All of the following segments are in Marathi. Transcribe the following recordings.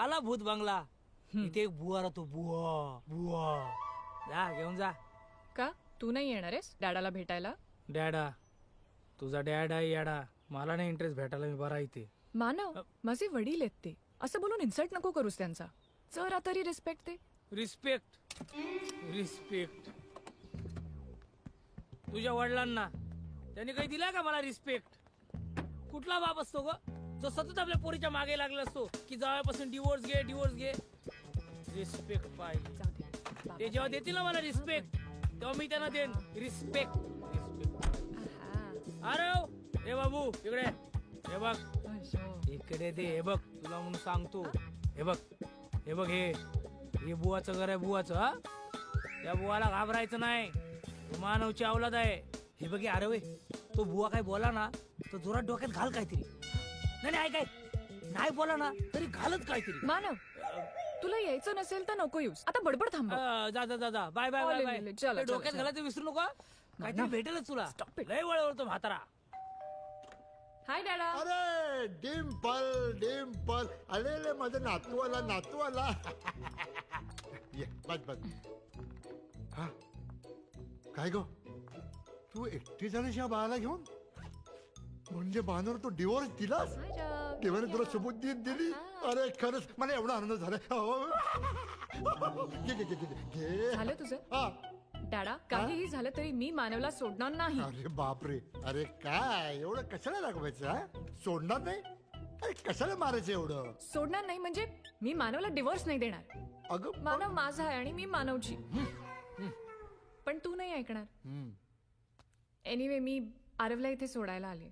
आला भूत बंगला. इथे एक बुवा राहतो, बुवा बुवा. जा घेऊन जा. का तू नाही येणार आहेस डॅडाला भेटायला? डॅडा, तुझा डॅड आहे याडा. मला नाही इंटरेस्ट भेटायला, मी बरा इथे. मानव, माझे वडील आहेत ते. असं बोलून इन्सल्ट नको करूस त्यांचा. जरा तरी रिस्पेक्ट दे. रिस्पेक्ट रिस्पेक्ट तुझ्या वडिलांना त्यांनी काही दिला का मला रिस्पेक्ट? कुठला बाप असतो ग जो सतत आपल्या पोरीच्या मागे लागला असतो की जावयापासून डिवोर्स घे डिवोर्स घे? रिस्पेक्ट पाहिजे. जाऊ दे. ते जेव्हा देतील ना मला रिस्पेक्ट तेव्हा मी त्यांना देईन रिस्पेक्ट. रिस्पेक्ट. अरे ओ, हे बाबू इकडे हे बघ. इकडे दे. हे बघ तुला म्हणून सांगतो. हे बघ हे बघ हे बुवाचं घर आहे, बुवाचं. हा, त्या बुवाला घाबरायचं नाही. तो मानवची अवलाद आहे. हे बघ अरे वे, तो बुवा काय बोला ना तो जोरात डोक्यात घाल काहीतरी. नाही नाही काय नाही बोला ना तरी घालच काहीतरी. मानव, तुला यायचं नसेल तर नको येऊस. आता बडबड थांब. जा जा जा जा. Bye bye bye bye. चला, डोक्यात चला. घालायचं विसरू नको. काहीतरी भेटेलच तुला. Stop it. लय वळवळतो म्हातारा. हाय डॅडा. अरे डिम्पल डिम्पल, अरे माझा नातू आला नातू आला. ये बस बस. हा काय गो, तू एकटी झालीस या बाळाला घेऊन? म्हणजे बाळावर तू डिवोर्स दिलास? देवाने तुला सुबुद्धी दिली. अरे खरंच मला एवढा आनंद झाला. घे, घे, घे, घे, घे. झालं तुझं? हा. डॅडा, काहीही झालं तरी मी मानवला सोडणार नाही. अरे बापरे, अरे काय एवढं कशाला दाखवायचं? हा? सोडणार नाही? अरे कशाला मारायचं एवढं? सोडणार नाही म्हणजे मी मानवला डिवोर्स नाही देणार. अगं मानव माझा आहे आणि मी मानवची. पण तू नाही ऐकणार. एनिवे, मी आरवला इथे सोडायला आले.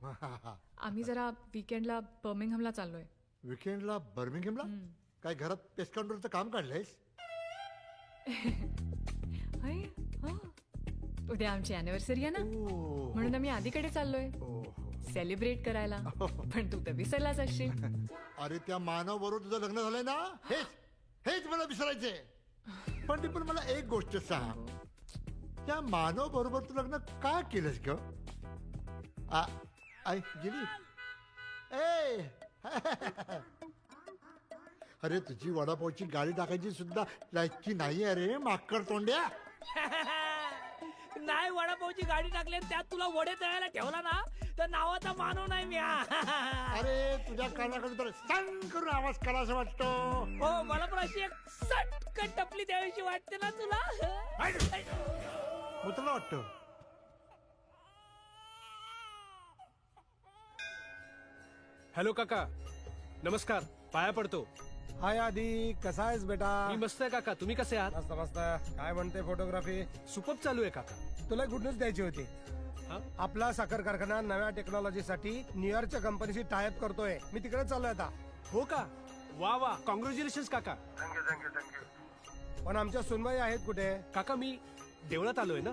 आम्ही जरा वीकेंडला बर्मिंगहमला चाललोय. विकेंडला बर्मिंगहमला? काय घरात पेस्ट काउंटरचं काम काढलंयस? अय, हा. उद्या आमची अॅनिव्हर्सरी आहे ना, म्हणून आम्ही आधीकडे चाललोय सेलिब्रेट करायला. पण तू तर विसरलाच असशील. अरे त्या मानव बरोबर तुझं लग्न झालंय ना, हेच हेच मला विसरायचंय. पण मला एक गोष्ट सांग, त्या मानव बरोबर तू लग्न का केलंस ग? आई गेली. ए अरे तुझी वडापावची गाडी टाकायची सुद्धा लायकी नाही. अरे माकड तोंड्या. नाही वडापावची गाडी टाकली आणि त्यात तुला वडे तळायला ठेवला ना तर नावाचा मानव नाही मी. अरे तुझ्या कानाकडे तर सांग करून आवाज करा असं वाटतो. हो, मला पण अशी एक सटकन टपली द्यावीशी वाटते ना तुला. तुला वाटतं? हॅलो काका, नमस्कार. पाया पडतो. हाय आधी, कसा आहेस बेटा? मी मस्त आहे काका, तुम्ही कसे आहात? मस्त मस्त. काय म्हणते फोटोग्राफी? सुपर्ब चालू आहे काका. तुला गुड न्यूज द्यायची होती. हा? आपला साखर कारखाना नव्या टेक्नॉलॉजीसाठी न्यूयॉर्कच्या कंपनीशी टायअप करतोय. मी तिकडे चाललोय आता. हो का? वा वा, कॉंग्रॅच्युलेशन काका. पण आमच्या सुनबाई आहेत कुठे? काका मी देवळात आलोय ना,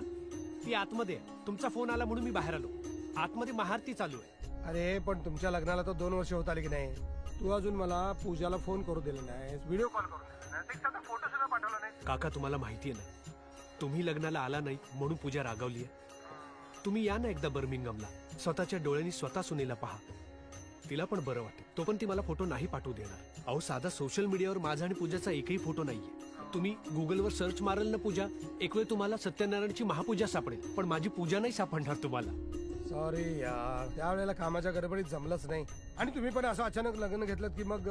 ती आतमध्ये आहे. तुमचा फोन आला म्हणून मी बाहेर आलो. आतमध्ये महाआरती चालू आहे. अरे पण तुमच्या लग्नाला तर 2 वर्ष होत आली की नाही? तू अजून मला पूजाला फोन करू दिला नाही, व्हिडिओ कॉल करू दिला नाही, फोटो सुद्धा पाठवला नाही. काका तुम्हाला माहितीये ना, तुम्ही लग्नाला आला नाही म्हणून पूजा रागावली आहे. तुम्ही या ना एकदा बर्मिंगहमला, स्वतःच्या डोळ्यांनी स्वतः सुनेला पहा. तिला पण बरं वाटेल. तो पण ती मला फोटो नाही पाठवू देणार. अहो साधा सोशल मीडियावर माझा आणि पूजाचा एकही फोटो नाहीये. तुम्ही गुगलवर सर्च माराल ना पूजा, एक वेळ तुम्हाला सत्यनारायणची महापूजा सापडेल, पण माझी पूजा नाही सापडणार तुम्हाला. सॉरी यार, त्यावेळेला कामाच्या गडबडीत जमलंच नाही. आणि तुम्ही पण असं अचानक लग्न घेतलं की मग.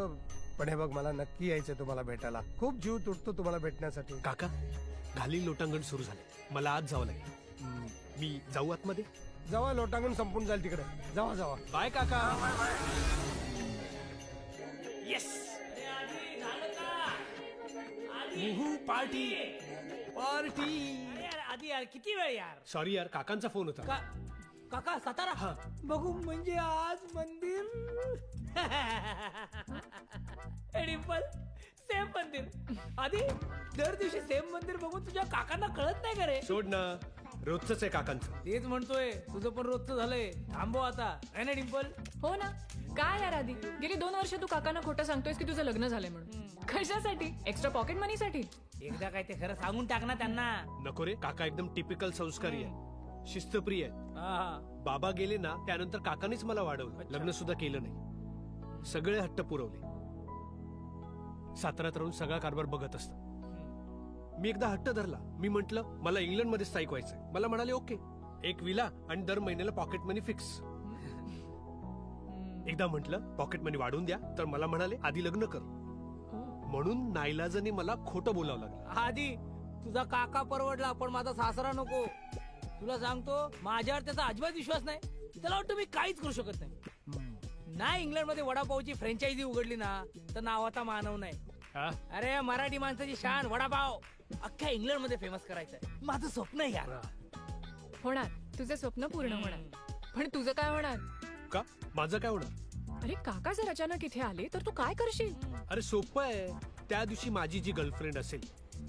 पण हे बघ, मला नक्की यायचंय तुम्हाला भेटायला. खूप जीव तुटतो तुम्हाला भेटण्यासाठी. काका, घाली लोटांगण सुरू झाले, मला आज जावं लागेल. मी जाऊ आतमध्ये? जावा, लोटांगण संपून जाईल तिकडे. जावा जावा. बाय काका. Yes, party party. आधी यार किती वेळ यार. सॉरी यार, काकांचा फोन होता. काका सातारा बघू म्हणजे आज मंदिर. डिंपल, सेम मंदिर. आधी दर दिवशी सेम मंदिर बघून तुझ्या काकांना कळत नाही का रे? सोड ना, रोजच आहे काकांचं. तेच म्हणतोय, तुझं पण रोजचं झालंय. थांबव आता, आहे ना डिंपल? हो ना. काय यार आधी, गेली 2 वर्ष तू काकांना खोटं सांगतोयस की तुझं लग्न झालंय म्हणून. कशासाठी? एक्स्ट्रा पॉकेट मनीसाठी? एकदा काय ते खरं सांगून टाक ना त्यांना. नको रे, काका एकदम टिपिकल संस्कारी आहे, शिस्तप्रिय आहे. हा. बाबा गेले ना त्यानंतर काकानेच मला वाढवलं. लग्न सुद्धा केलं नाही, सगळे हट्ट पुरवले. साताऱ्यात राहून सगळा कारभार बघत असतं. मी एकदा हट्ट धरला. मी म्हंटल मला इंग्लंडमध्ये स्थायिक व्हायचंय. मला म्हणाले ओके, एक विला आणि दर महिन्याला पॉकेट मनी फिक्स. एकदा म्हंटल पॉकेट मनी वाढवून द्या, तर मला म्हणाले आधी लग्न कर. म्हणून नाईलाजाने मला खोटं बोलावं लागलं. आधी तुझा काका परवडला, पण माझा सासरा नको. तुला सांगतो, माझ्यावर त्याचा अजिबात विश्वास नाही. त्याला वाटतं मी काहीच करू शकत नाही. इंग्लंड मध्ये वडापावची फ्रँचायझी उघडली ना, तर नावाचा मानव नाही. हा? अरे मराठी माणसाची शान वडापाव अख्ख्या इंग्लंड मध्ये फेमस करायचंय. माझं स्वप्न आहे यार. होणार, तुझं स्वप्न पूर्ण होणार. पण तुझं काय होणार? का माझं काय होणार? अरे काका जर अचानक इथे आले तर तू काय करशील? अरे सोपं आहे. त्या दिवशी माझी जी गर्लफ्रेंड असेल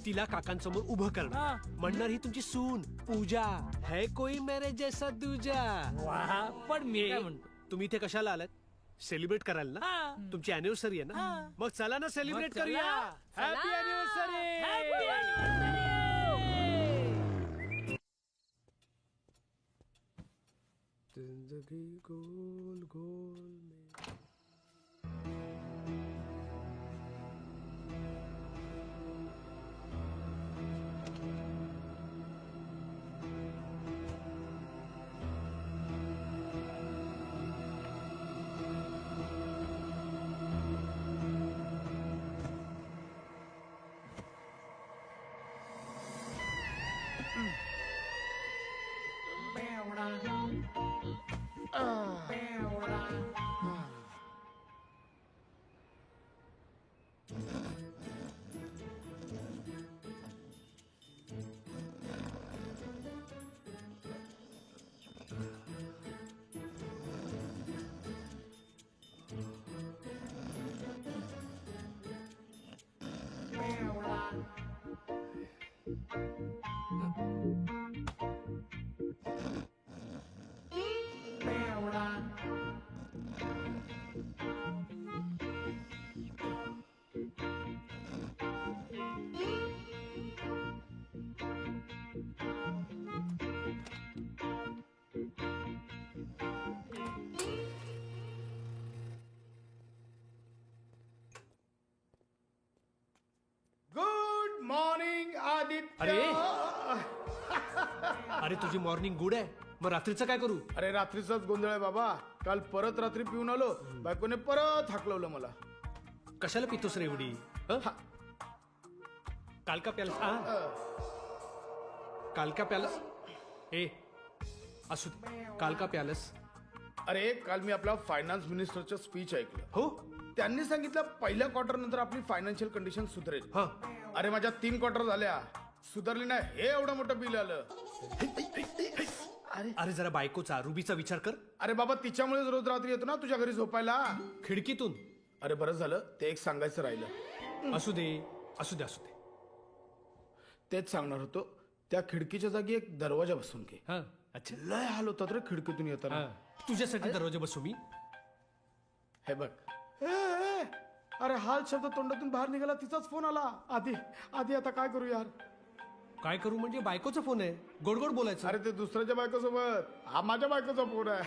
तिला काकांसमोर उभं करणार. हा. म्हणणार ही तुमची सून पूजा है, कोई मेरे जैसा दूजा. वा, पण मी काय म्हणतो, तुम्ही इथे कशाला आलात? सेलिब्रेट करायला ना? हा. तुमची अॅनिव्हर्सरी आहे ना? हा. मग चला ना सेलिब्रेट मग चला. करूया. हॅपी चला. अॅनिव्हर्सरी. Happy anniversary! जिंदगी गोल गोल में. Good morning Aditya. अरे. अरे तुझी मॉर्निंग गुड आहे, मग रात्रीचं काय करू? अरे रात्रीचाच गोंधळ आहे बाबा. काल परत रात्री पिऊन आलो, बायकोने परत हाकलवलं मला. कशाला पितोस रे एवढी? हं? कालका प्यालस. कालका प्यालस. ए असू दे. कालका प्यालस. अरे काल मी आपला फायनान्स मिनिस्टरचं स्पीच ऐकलं. हो. त्यांनी सांगितलं पहिल्या क्वार्टर नंतर आपली फायनान्शियल कंडिशन सुधरेल. हा. अरे माझ्या 3 क्वार्टर झाल्या, सुधारली नाही. हे एवढं मोठं बिल आलं. अरे जरा बायकोचा रुबीचा विचार कर. अरे बाबा तिच्यामुळेच रोज रात्री येतो ना तुझ्या घरी झोपायला. खिडकीतून. अरे बरं झालं, ते एक सांगायचं राहिलं. असू दे असू दे असू दे. तेच सांगणार होतो, त्या खिडकीच्या जागी एक दरवाजा बसून घे. हा. अच्छा. लय हाल होतात रे खिडकीतून येताना. हा. तुझ्यासाठी दरवाजा बसू मी. हे बघ. अरे हाल शब्द तोंडातून बाहेर निघाला, तिचाच फोन आला. आधी आधी आता काय करू यार? काय करू म्हणजे? बायकोचा फोन आहे, गोड गोड बोलायचं. अरे ते दुसऱ्याच्या बायकोसोबत, हा माझ्या बायकोचा फोन आहे.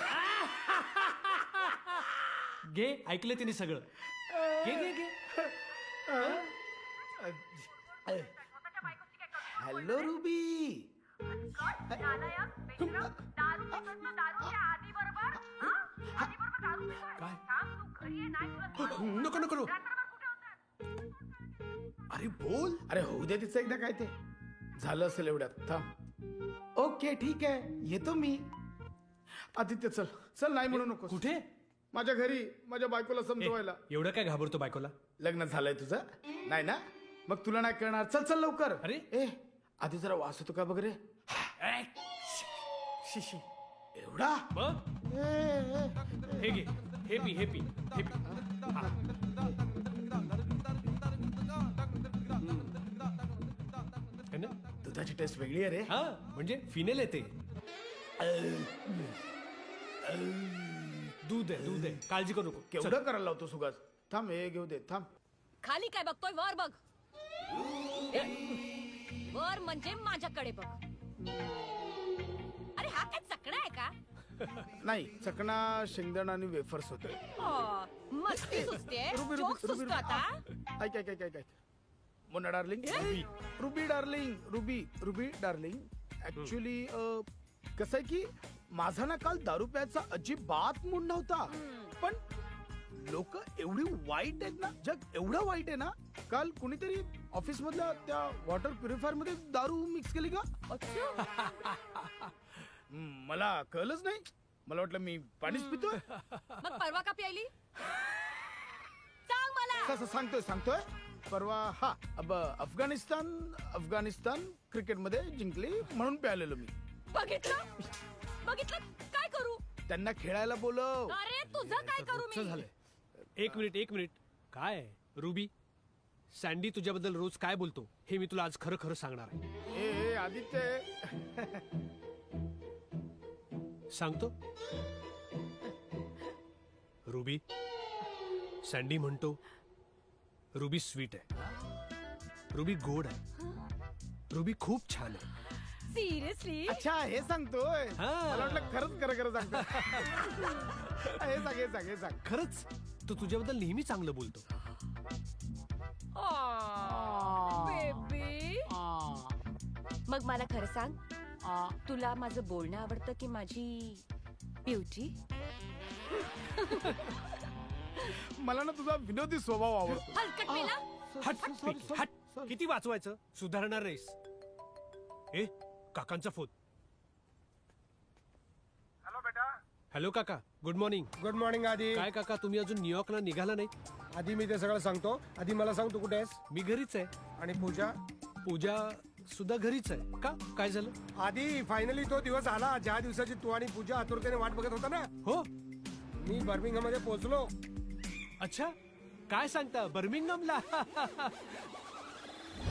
घे, ऐकले तिने सगळं. घे घे घे. Hello ruby. नको नको नको. अरे बोल. अरे होऊ दे तिचं एकदा. काय ते झालं असेल एवढ्यात. थांब. ओके ठीक आहे, येतो मी. आदित्य चल चल. नाही म्हणू नको. कुठे? माझ्या घरी, माझ्या बायकोला समजवायला. एवढं काय घाबरतो बायकोला? लग्न झालंय तुझं? नाही ना? मग तुला नाही कळणार. चल चल लवकर. अरे. ए आधी जरा वास होतो का बघ रे. शिशी. एवढा. मग हे घे, हे पी, हे पी, हे पी. हा. है ना? दुधाची टेस्ट वेगळी आहे रे. हा म्हणजे फिनेल येते. दूध आहे, दूध आहे. काळजी करू नको. चल. केवढं करायला लावतो सुगास. थांब हे घेऊ दे. थांब. खाली काय बघतोय? वर बघ. वर म्हणजे माझ्याकडे बघ. अरे हा काय चकडा आहे का? नाही चकना शेंगदाणा आणि वेफर्स होते. मस्ती सुचते रुबी जोक रुबी सुचतो आता. ऐक ऐक ऐक ऐक ऐक Mona darling, ruby darling, ruby darling. Actually कसं आहे की माझा ना काल दारू प्यायचा अजिबात मूड नव्हता, पण लोक एवढी वाईट आहेत ना, जग एवढं वाईट आहे ना. काल कुणीतरी ऑफिस मधल्या त्या वॉटर प्युरिफायर मध्ये दारू मिक्स केली का? मला कळलंच नाही. मला वाटलं मी पाणीच पितोय. मग परवा का प्यायली सांग मला. सांगतोय परवा अफगाणिस्तान क्रिकेट मध्ये जिंकली म्हणून प्यालेलो मी. बघितलं काय करू. त्यांना खेळायला बोलव. अरे तुझं काय करू मी. झालंय. एक मिनिट. काय रुबी, सँडी तुझ्याबद्दल रोज काय बोलतो हे मी तुला आज खरं खरं सांगणार आहे. ए आदित्य, सांगतो. रुबी, सँडी म्हणतो रुबी स्वीट आहे, रुबी गोड आहे, रुबी खूप छान आहे. सिरियसली. अच्छा हे सांगतोय. हा. मला वाटलं खरंच सांगतो. हे सांग. खरंच तो तुझ्याबद्दल नेहमी चांगलं बोलतो. बेबी मग मला खरं सांग, तुला माझं बोलणं आवडतं की माझी ब्युटी. मला ना तुझा विनोदी स्वभाव आवडतो. हलकट मेला. हट. किती वाचवायचं, सुधारणार नाहीस. ए काकांचा फोन. हॅलो काका, गुड मॉर्निंग. गुड मॉर्निंग आधी. काय काका, तुम्ही अजून न्यूयॉर्कला निघाला नाही? आधी मी ते सगळं सांगतो. आधी मला सांग तू कुठे आहेस? मी घरीच आहे. आणि पूजा? पूजा सुद्धा घरीच आहे. का, काय झालं? आधी फायनली तो दिवस आला ज्या दिवसाची तू आणि पूजा आतुरतेने वाट बघत होता ना. हो. मी बर्मिंगहॅम मध्ये पोहोचलो. अच्छा, काय सांगता, बर्मिंगहॅमला?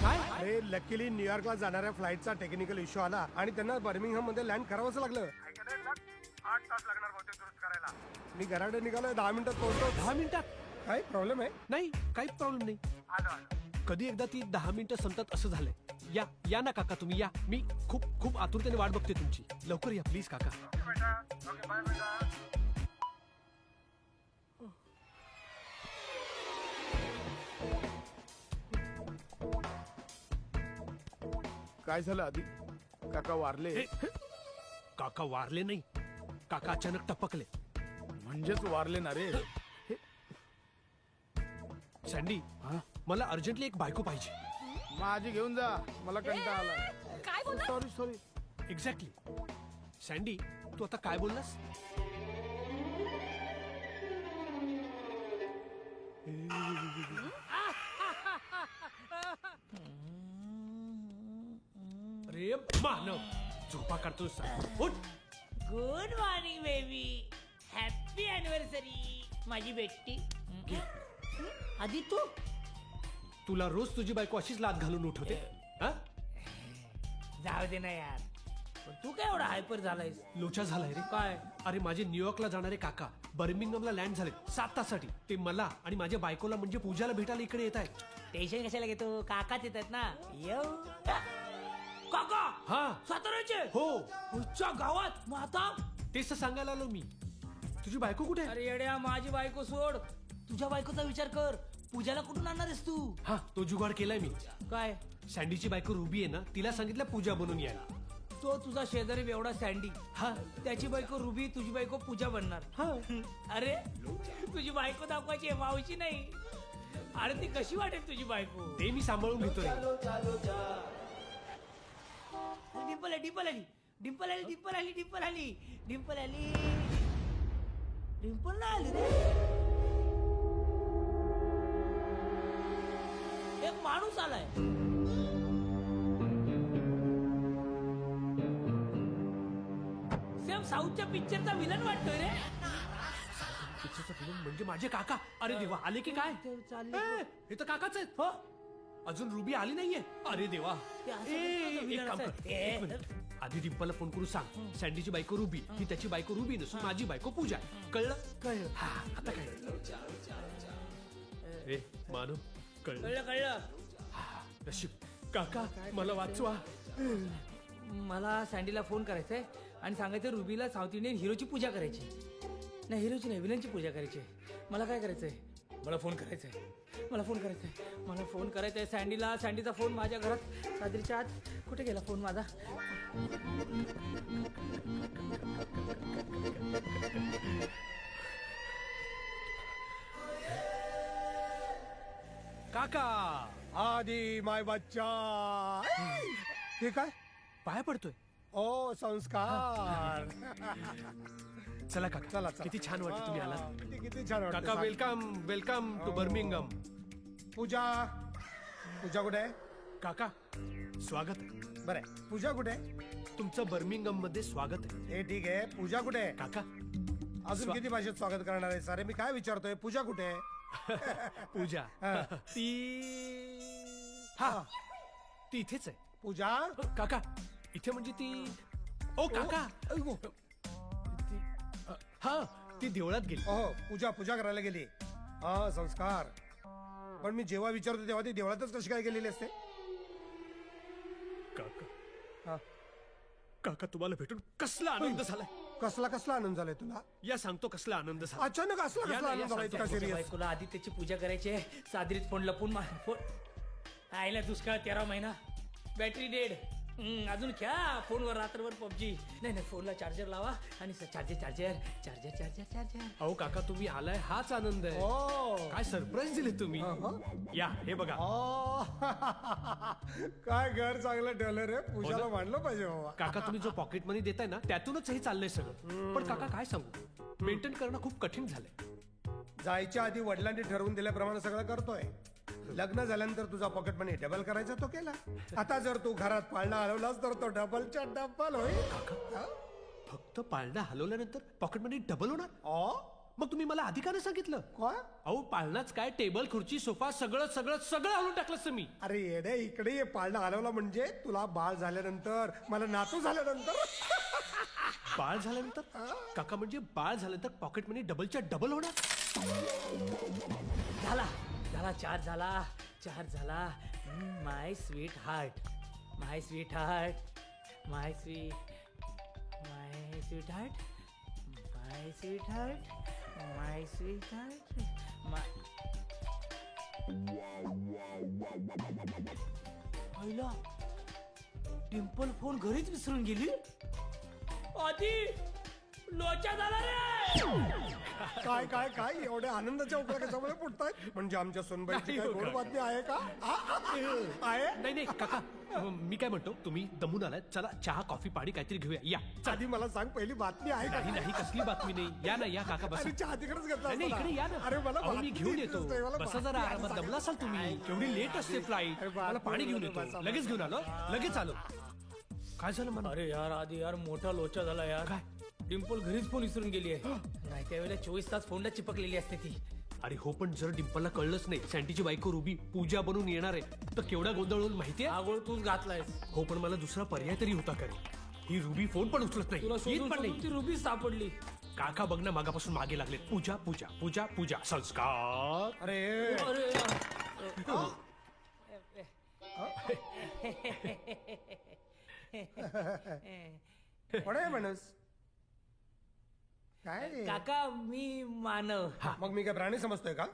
काय? अरे लकीली न्यूयॉर्कला जाणाऱ्या फ्लाईटचा टेक्निकल इश्यू आला आणि त्यांना बर्मिंगहॅम मध्ये लँड करावंच लागलं. 8 तास लागणार होते दुरुस्त करायला. मी घराकडे निघालोय, 10 मिनिटात पोहोचतो. 10 मिनिटात? काय प्रॉब्लेम आहे? नाही, काही प्रॉब्लेम नाही. कधी एकदा ती 10 मिनिटं संपतात असं झालंय. या ना काका, तुम्ही या. मी खूप आतुरतेने वाट बघते तुमची. लवकर या प्लीज काका. काय झालं आधी? काका वारले? काका वारले नाही, काका अचानक टपकले. म्हणजेच वारले ना रे. सँडी, मला अर्जंटली एक बायको पाहिजे. माझी घेऊन जा, मला कंटाळा आला. काय बोलला. सॉरी. एक्झॅक्टली. सँडी, तू आता काय बोललास? अरे मानव, झोपा काढतोस. उठ. Good morning baby. Happy anniversary माझी बेटी. आधी तुला रोज तुझी बायको अशीच लात घालून उठवते? हा? जाऊ दे ना यार, पण तू काय एवढा हायपर झालायस. लोचा झालाय रे. काय. अरे माझे न्यूयॉर्कला जाणारे काका बर्मिंगहॅमला लँड झाले 7 तासासाठी. ते मला आणि माझ्या बायकोला म्हणजे पूजाला भेटायला इकडे येत आहेत. टेन्शन कशाला घेतो, काकाच येतात ना. काका. हा. साताऱ्याचे. हो. पुढच्या गावात माता. तेच तर सांगायला आलो मी. तुझी बायको कुठे आहे? अरे येड्या, माझी बायको सोड, तुझ्या बायकोचा विचार कर. पूजाला कुठून आणणार आहेस तू. हा, तो जुगाड केलाय मी. काय. सँडीची बायको रुबी आहे ना, तिला सांगितलं पूजा बनून यायला. तो तुझा शेजारी एवढा सँडी. हा. त्याची बायको रुबी, तुझी बायको पूजा बनणार. हा. अरे तुझी बायको दाखवायची आहे, मावशी नाही. अरे ती कशी वाटेल तुझी बायको. ते मी सांभाळून घेतो रे. डिंपल आली, डिंपल आली, डिंपल आली, डिंपल आली, डिंपल आली, डिंपल आली. डिंपल नाही आली रे. एक माणूस आलाय. सेम साऊथच्या पिक्चरचा विलन वाटतोय रे. पिक्चरचा फिल्म म्हणजे माझे काका. अरे देवा, आले की काय? ए, हे तर काकाच आहेत. हो. अजून रुबी आली नाहीये. अरे देवा. ते असं ए, म्हणतो एक काम विलन कर. असं. एक मिनिट. आधी डिंपलला फोन करून सांग, सँडीची बायको रुबी ही त्याची बायको रुबी नसून माझी बायको पूजा. कळलं? कळलं. हा, आता कळलं. ए मानव, कळलं? कळलं कळलं. नशीब. काका मला वाचवा. मला सँडीला फोन करायचा आहे आणि सांगायचं रुबीला साऊथ इंडियन हिरोची पूजा करायची. नाही हिरोची नाही, विलनची पूजा करायची. मला काय करायचंय, मला फोन करायचंय, मला फोन करायचंय सँडीला. सँडीचा फोन माझ्या घरात सादरीच्या आत. कुठे गेला फोन माझा? काका आधी माय बच्चा. हे काय? पाया पडतोय. ओ संस्कार. चला काका, चला चला. किती छान वाटतं तुम्ही आला. किती छान वाटतं. काका सांग. Welcome to Birmingham. पूजा कुठे आहे? काका स्वागत आहे. बरं आहे. पूजा कुठे आहे? तुमचं बर्मिंगम मध्ये स्वागत आहे. हे ठीक आहे. पूजा कुठे आहे? काका अजून किती भाषेत स्वागत करणार आहे? सारे मी काय विचारतोय, पूजा कुठे आहे? पूजा हा. ती हा ती इथेच आहे. पूजा काका इथे म्हणजे ती ओ काका हा ती देवळात गेली. हो पूजा करायला गेली. हा संस्कार. पण मी जेव्हा विचारतो तेव्हा ती देवळातच कशी काय गेलेली असते? काका हा. काका तुम्हाला भेटून कसला आनंद झालाय. कसला आनंद झालाय तुला? या सांगतो कसला आनंद झाला. अचानक या कसला ना, आनंद या झालाय? सांगतो. इतका माझ्या सिरियस? बायकोला आधी त्याची पूजा करायची आहे. सादरीत फोन लपून आईला दुष्काळ 13 महिना, बॅटरी डेड. अजून क्या फोनवर रात्रभर पबजी. नाही फोनला चार्जर लावा आणि चार्जर. अहो काका तुम्ही आलाय हाच आनंद आहे. ओ. काय सरप्राईज दिले तुम्ही. या हे बघा. ओ. काय घर चांगलं ठेवलं रे. पूजाला मांडलं पाहिजे बाबा. काका तुम्ही जो पॉकेट मनी देताय ना त्यातूनच हे चाललंय सगळं. पण काका काय सांगू, मेंटेन करणं खूप कठीण झालंय. जायच्या आधी वडिलांनी ठरवून दिल्याप्रमाणे सगळं करतोय. लग्न झाल्यानंतर तुझा पॉकेट मनी डबल करायचा तो केला. आता जर तू घरात पाळणा हलवलास तर तो डबलच्या डबल होईल. काका फक्त पाळणा हलवल्यानंतर पॉकेट मनी डबल होणार. मग तुम्ही मला आधी का नाही सांगितलं. काय? अहो पाळणाच काय, टेबल खुर्ची सोफा सगळं हलवून टाकलं मी. अरे येडे, इकडे ये. पाळणा हलवला म्हणजे तुला बाळ झाल्यानंतर, मला नातू झाल्यानंतर. बाळ झाल्यानंतर काका म्हणजे बाळ झाल्यानंतर पॉकेट मनी डबलच्या डबल होणार. झाला चार्ज झाला. माय स्वीट हार्ट. पहिला डिम्पल फोन घरीच विसरून गेली. आधी लोचा झाला रे. काय एवढ्या आनंदाच्या उकळ्या कशामुळे फुटतायत? म्हणजे आमच्या सोनबाईची काय गोड बातमी आहे का? आहे? नाही काका मी काय म्हणतो, तुम्ही दमून आलाय, चला चहा कॉफी पाणी काहीतरी घेऊया. या आधी मला सांग, पहिली बातमी आहे का? नाही कसली बातमी नाही. या ना या काका बसा. अरे चहा तिकडेच घेतला नाही असता इकडे या ना. अरे मला अहो, मी बातमी घेऊन येतो. दिसतोय, मला बसा बातमी जरा आहे. आरामात. दमला असाल तुम्ही, केवढी लेट असते फ्लाईट. अरे मला पाणी घेऊन येतो. बसा. लगेच घेऊन आलो. काय झालं मला? अरे यार आधी यार मोठा लोचा झाला यार. काय? डिम्पल घरीच फोन विसरून गेली आहे. नाही त्यावेळेला 24 तास फोनला चिपकलेली असते ती. अरे हो, पण जर डिम्पलला कळलंच नाही सँडीची बायको रुबी पूजा बनून येणार आहे तर केवढा गोंधळ होईल माहितीये. आगोळ तूच घातलायस. हो पण मला दुसरा पर्याय तरी होता का रे. ही रुबी फोन पण उचलत नाही, तुला येत शोधून पण शोधून नाही. ती रुबी सापडली. काका बघ ना, मागापासून मागे लागले. पूजा संस्कार. अरे अरे कोण आहे माणूस? काय रे? काका मी मानव. मग मी काय प्राणी समजतोय का?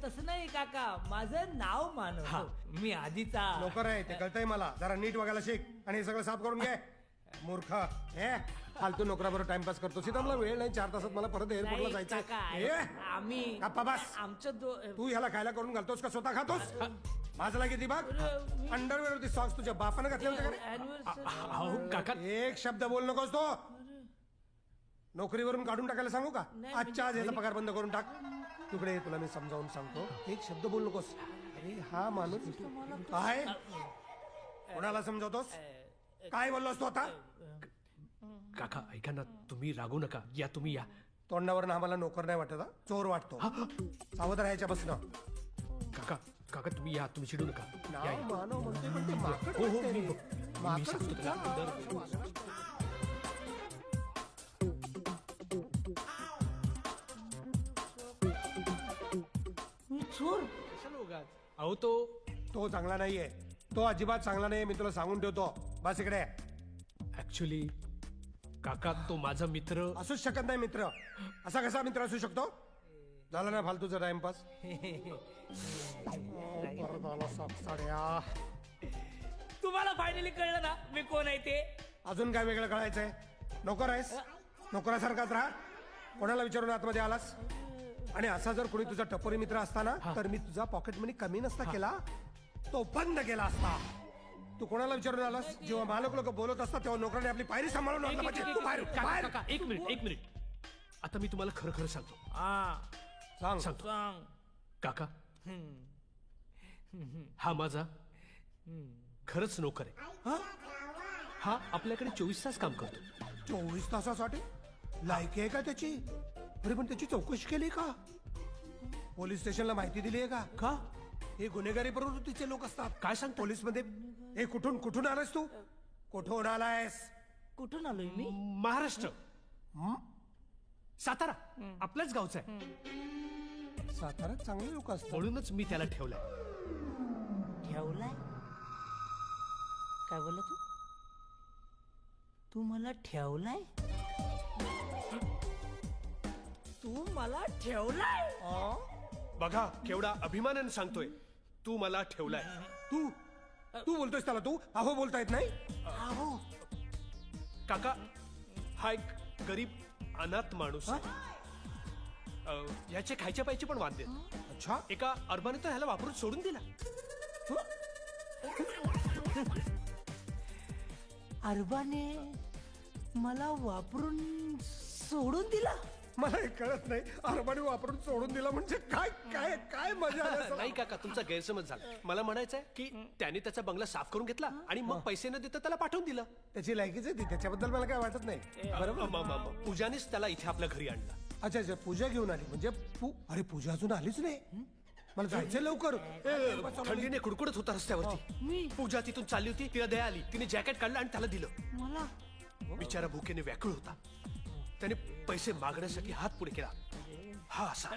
तसं नाही काका, माझं नाव मानव. मी आधीचा नोकर आहे ते कळतंय मला. जरा नीट वागायला शिक आणि हे सगळं साफ करून घे. मूर्ख. फालतू नोकराबरोबर टाइमपास करतो. सीता मला वेळ नाही, 4 तासात मला परत एअरपोर्टला नाही जायचं. काका, आम्ही गप्पा बस. आमचं तू ह्याला खायला करून घालतोस का स्वतः खातोस? माझला किती बघ. अंडरवेअर होती, सॉक्स तुझ्या बापानं घातले होते का रे? अहो काका एक शब्द बोल नकोस तो. नोकरीवरून काढून टाकायला सांगू का? आजच्या आज याचा पगार बंद करून टाक. तुकडे तुला मी समजावून सांगतो, एक शब्द बोल नकोस. अरे हा माणूस काय? कोणाला समजावतोस? काय बोललोस तू आता? काका ऐका ना, तुम्ही रागू नका. या तुम्ही या. तोंडावर आम्हाला नोकर नाही वाटत, चोर वाटतो. सावध राहायच्या बसणं. काका तुम्ही या, तुम्ही चिडू नका. या, या. मानव म्हणते पण ते माकड हो वाटतंय मी रे. माकड सांगतो सुद्धा. त्याला. चोर. अहो तो चांगला नाहीये. तो अजिबात चांगला नाहीये, मी तुला सांगून ठेवतो. बस इकडे. ऍक्च्युली काका तो माझा मित्र असूच शकत नाही मित्र. असा कसा मित्र असू शकतो? झाला ना फालतूचा टाइमपास. परत आला सापसाड्या. तुम्हाला फायनली कळलं ना मी कोण आहे ते. अजून काय वेगळं कळायचंय? नोकर आहेस, नोकरासारखाच राहा. कोणाला विचारून आतमध्ये आलास? आणि असा जर कोणी तुझा टपोरी मित्र असताना तर मी तुझा पॉकेट मनी कमी नसता केला, तो बंद केला असता. तू कोणाला विचारून आलास? जेव्हा मालक लोक बोलत असतात तेव्हा नोकराने आपली पायरी सांभाळून आणलं पाहिजे. तू बाहेर बाहेर. काका एक मिनिट. आता मी तुम्हाला खरं खरं सांगतो. सांग. सांग. काका हा माझा खरंच नोकर आहे. हा आपल्याकडे 24 तास काम करतो. 24 तासासाठी लायकी आहे का त्याची? अरे पण त्याची चौकशी केली का? पोलीस स्टेशनला माहिती दिली आहे का? का हे गुन्हेगारी प्रवृत्तीचे लोक असतात. काय सांग पोलीस मध्ये हे कुठून आलायस तू? कुठून आलायस? कुठून आलोय मी? महाराष्ट्र सातारा आपल्याच गावचा आहे. साताऱ्यात चांगले लोक असतात. म्हणूनच मी त्याला ठेवलाय. ठेवलाय? काय बोलला तू? तू मला ठेवलाय? तू मला ठेवलाय? बघा केवढा अभिमानाने सांगतोय. तू मला ठेवलाय. तू बोलतोयस त्याला तू अहो बोलता येत नाही? अहो काका हा एक गरीब अनाथ माणूस आहे. याचे खायचे पाहिजे पण वाद देत. अच्छा. एका अरबाने तर ह्याला वापरून सोडून दिला. अरबाने मला वापरून सोडून दिला? मला हे कळत नाही. अरबाने वापरून सोडून दिला म्हणजे काय काय काय मजा आली असेल. नाही काका तुमचा गैरसमज झाला. मला म्हणायचंय की त्याने त्याचा बंगला साफ करून घेतला आणि मग पैसे न देता त्याला पाठवून दिलं. त्याची लायकीच आहे ती. त्याच्याबद्दल मला काय वाटत नाही. बरोबर पूजानेच त्याला इथे आपल्या घरी आणला. अच्छा अच्छा. पूजा घेऊन आली म्हणजे अरे पूजा अजून आलीच नाही. मला जायचंय लवकर. थंडीने कुडकुडत होता रस्त्यावरती. पूजा तिथून चालली होती. तिला दया आली. तिने जॅकेट काढलं आणि त्याला दिलं. मला बिचारा भुकेने व्याकुळ होता. त्याने पैसे मागण्यासाठी हात पुढे केला. हा असा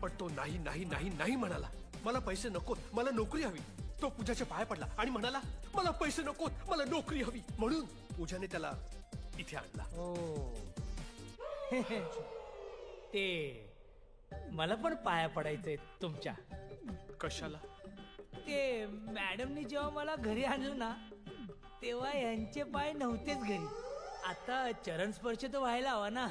पण तो नाही नाही नाही नाही म्हणाला. मला पैसे नकोत, मला नोकरी हवी. तो पूजाच्या पाया पडला आणि म्हणाला मला पैसे नकोत, मला नोकरी हवी. म्हणून पूजाने त्याला इथे आणला. ते मला पण पाया पडायचंय तुमच्या. कशाला? ते मॅडमनी जेव्हा मला घरी आणलं ना तेव्हा यांचे पाय नव्हतेच घरी. आता चरण स्पर्श तर व्हायला हवा ना.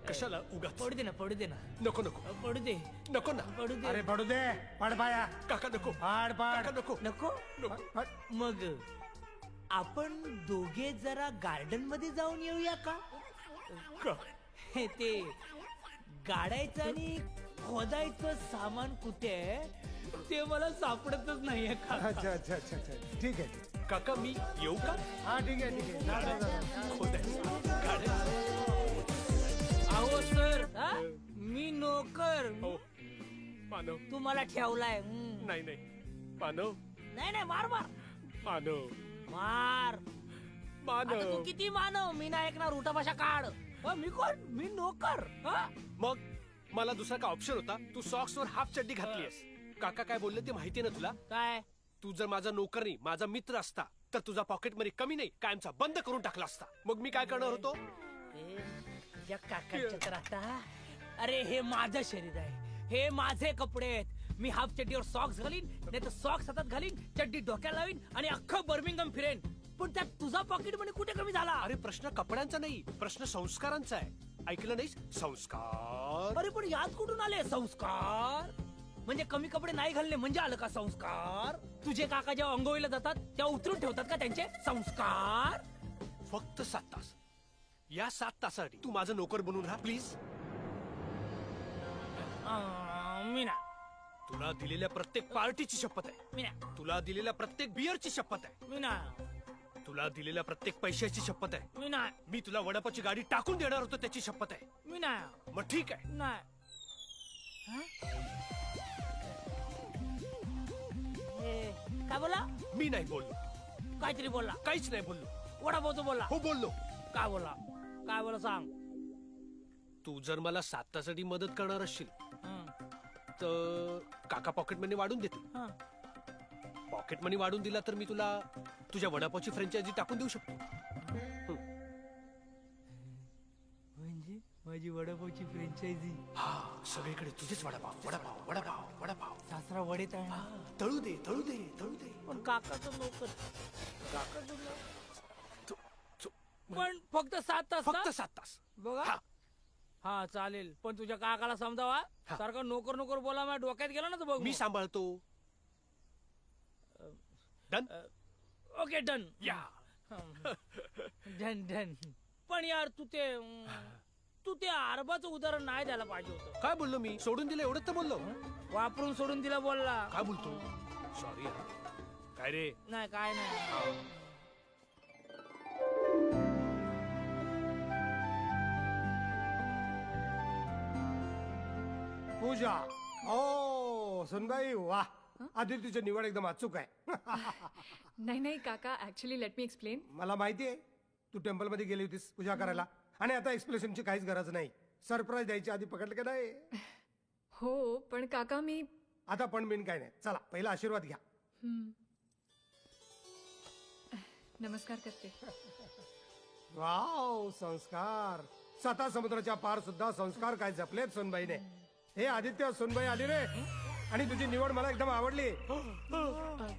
कशाला उगाच? पडू दे ना, पडू दे ना. नको नको पडू दे, नको ना. पडू दे. अरे पडू दे. पाड पाया. काका नको. पाड पाड. काका नको. नको. मग आपण दोघे जरा गार्डन मध्ये जाऊन येऊया का? ते गाडायचं आणि खोदायचं सामान कुठे आहे ते मला सापडतच नाहीये का. अच्छा अच्छा अच्छा अच्छा. ठीक आहे. काका मी येऊ का? हा ठीक आहे ठीक आहे. जा, जा, जा. खोदायचं, काढायचं. अहो सर मी नोकर. मानव तू मला ठेवलाय. नाही नाही मानव नाही नाही मार मार मानव मार. मानव. आता तू किती मानव मी नाही ऐकणार. उठा भाषा काढ. मी कोण? मी नोकर. मग मला दुसरा का ऑप्शन होता? तू सॉक्स वर हाफ चड्डी घातलीस. काका काय बोलले ते माहिती ना तुला? काय? तू जर माझा नोकर नाही माझा मित्र असता तर तुझा पॉकेट मध्ये कमी नाही कायमचा बंद करून टाकला असता. मग मी काय करणार होतो? या काकांच्या तर आता. अरे हे माझं शरीर आहे. हे माझे कपडे आहेत. मी हाफ चड्डीवर सॉक्स घालीन नाही तर सॉक्स हातात घालीन, चड्डी डोक्याला लावीन आणि अख्खं बर्मिंगहम फिरेन. पण त्यात तुझा पॉकेट मध्ये कुठे कमी झाला? अरे प्रश्न कपड्यांचा नाही, प्रश्न संस्कारांचा आहे. ऐकलं नाहीस? संस्कार. अरे पण यात कुठून आले संस्कार? म्हणजे कमी कपडे नाही घालणे म्हणजे आलं का संस्कार? तुझे काका जेव्हा अंघोळीला जातात तेव्हा उतरून ठेवतात का त्यांचे संस्कार? फक्त 7 तास. या 7 तासासाठी तू माझं नोकर बनून राहा प्लीज. मीना तुला दिलेल्या प्रत्येक पार्टीची शपथ आहे. मीना तुला दिलेल्या प्रत्येक बियरची शपथ आहे. मीना तुला दिलेल्या प्रत्येक पैशाची शपथ आहे. मीना मी तुला वडापावची गाडी टाकून देणार होतो त्याची शपथ आहे. मीना मग ठीक आहे. नाही. काय बोला? मी नाही बोललो. काहीतरी बोलला. काहीच नाही बोललो. वडापाव तो बोलला. हो बोललो. काय बोलला? काय बोला सांग. तू जर मला 7 तासासाठी मदत करणार असशील तर काका पॉकेट मनी वाढून देते. पॉकेट मनी वाढून दिला तर मी तुला तुझ्या वडापावची फ्रँचायझी टाकून देऊ शकतो. म्हणजे माझी वडापावची फ्रँचायझी. हा, सगळीकडे तुझेच वडापाव वडापाव वडापाव वडापाव. सासरा वडे तळणार. तळू दे तळू दे तळू दे. पण काकाचं नोकर. काकाचं नोकर. पण फक्त 7 तास फक्त ना? 7 तास. बघा. हा. हा चालेल, पण तुझ्या काकाला समजावा. सारखं नोकर नोकर बोला, माझ्या डोक्यात गेला ना तर बघ मी मग. सांभाळतो. डन. Okay done. या. Done done. पण यार तू ते अरबाचं उदाहरण नाही द्यायला पाहिजे होतं. काय बोललो मी? सोडून दिलं एवढंच तर बोललो. वापरून सोडून दिला बोलला. काय बोलतो? सॉरी. काय रे? नाही काय नाही. पूजा. ओ सुनबाई, वाह, आदित्यची निवड एकदम अचूक आहे. नाही नाही काका, ऍक्च्युली लेट मी एक्सप्लेन. मला माहिती आहे तू टेम्पल मध्ये गेली होतीस पूजा करायला, आणि आता एक्सप्लेशनची काहीच गरज नाही. सरप्राईज द्यायची आधी पकडलं का नाही? हो पण काका मी आता पण बिन काय नाही. चला पहिला आशीर्वाद घ्या. नमस्कार करते. वाव, संस्कार. 7 समुद्राच्या पार सुद्धा संस्कार काय जपलेत सोनबाईने. हे आदित्य, सोनबाई आली रे, आणि तुझी निवड मला एकदम आवडली.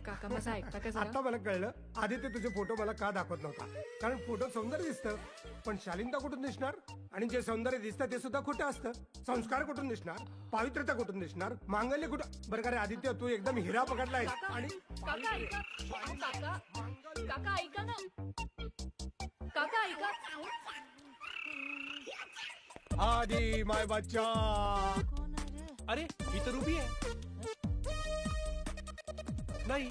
काका माझा ऐकता का आता जरा? मला कळलं आदित्य तुझे फोटो मला का दाखवत नव्हता. कारण फोटो सौंदर्य दिसतं, पण शालीनता कुठून दिसणार? आणि जे सौंदर्य दिसतं ते सुद्धा खोटं असतं. संस्कार कुठून दिसणार? पावित्र्यता कुठून दिसणार? मांगल्य कुठं? बरं का रे आदित्य, तू एकदम हिरा पकडलाय. आणि काका ऐका. काका काका ऐका ना. काका ऐका. आधी माय बच्चा. अरे ही तर रुबी आहे. नाही,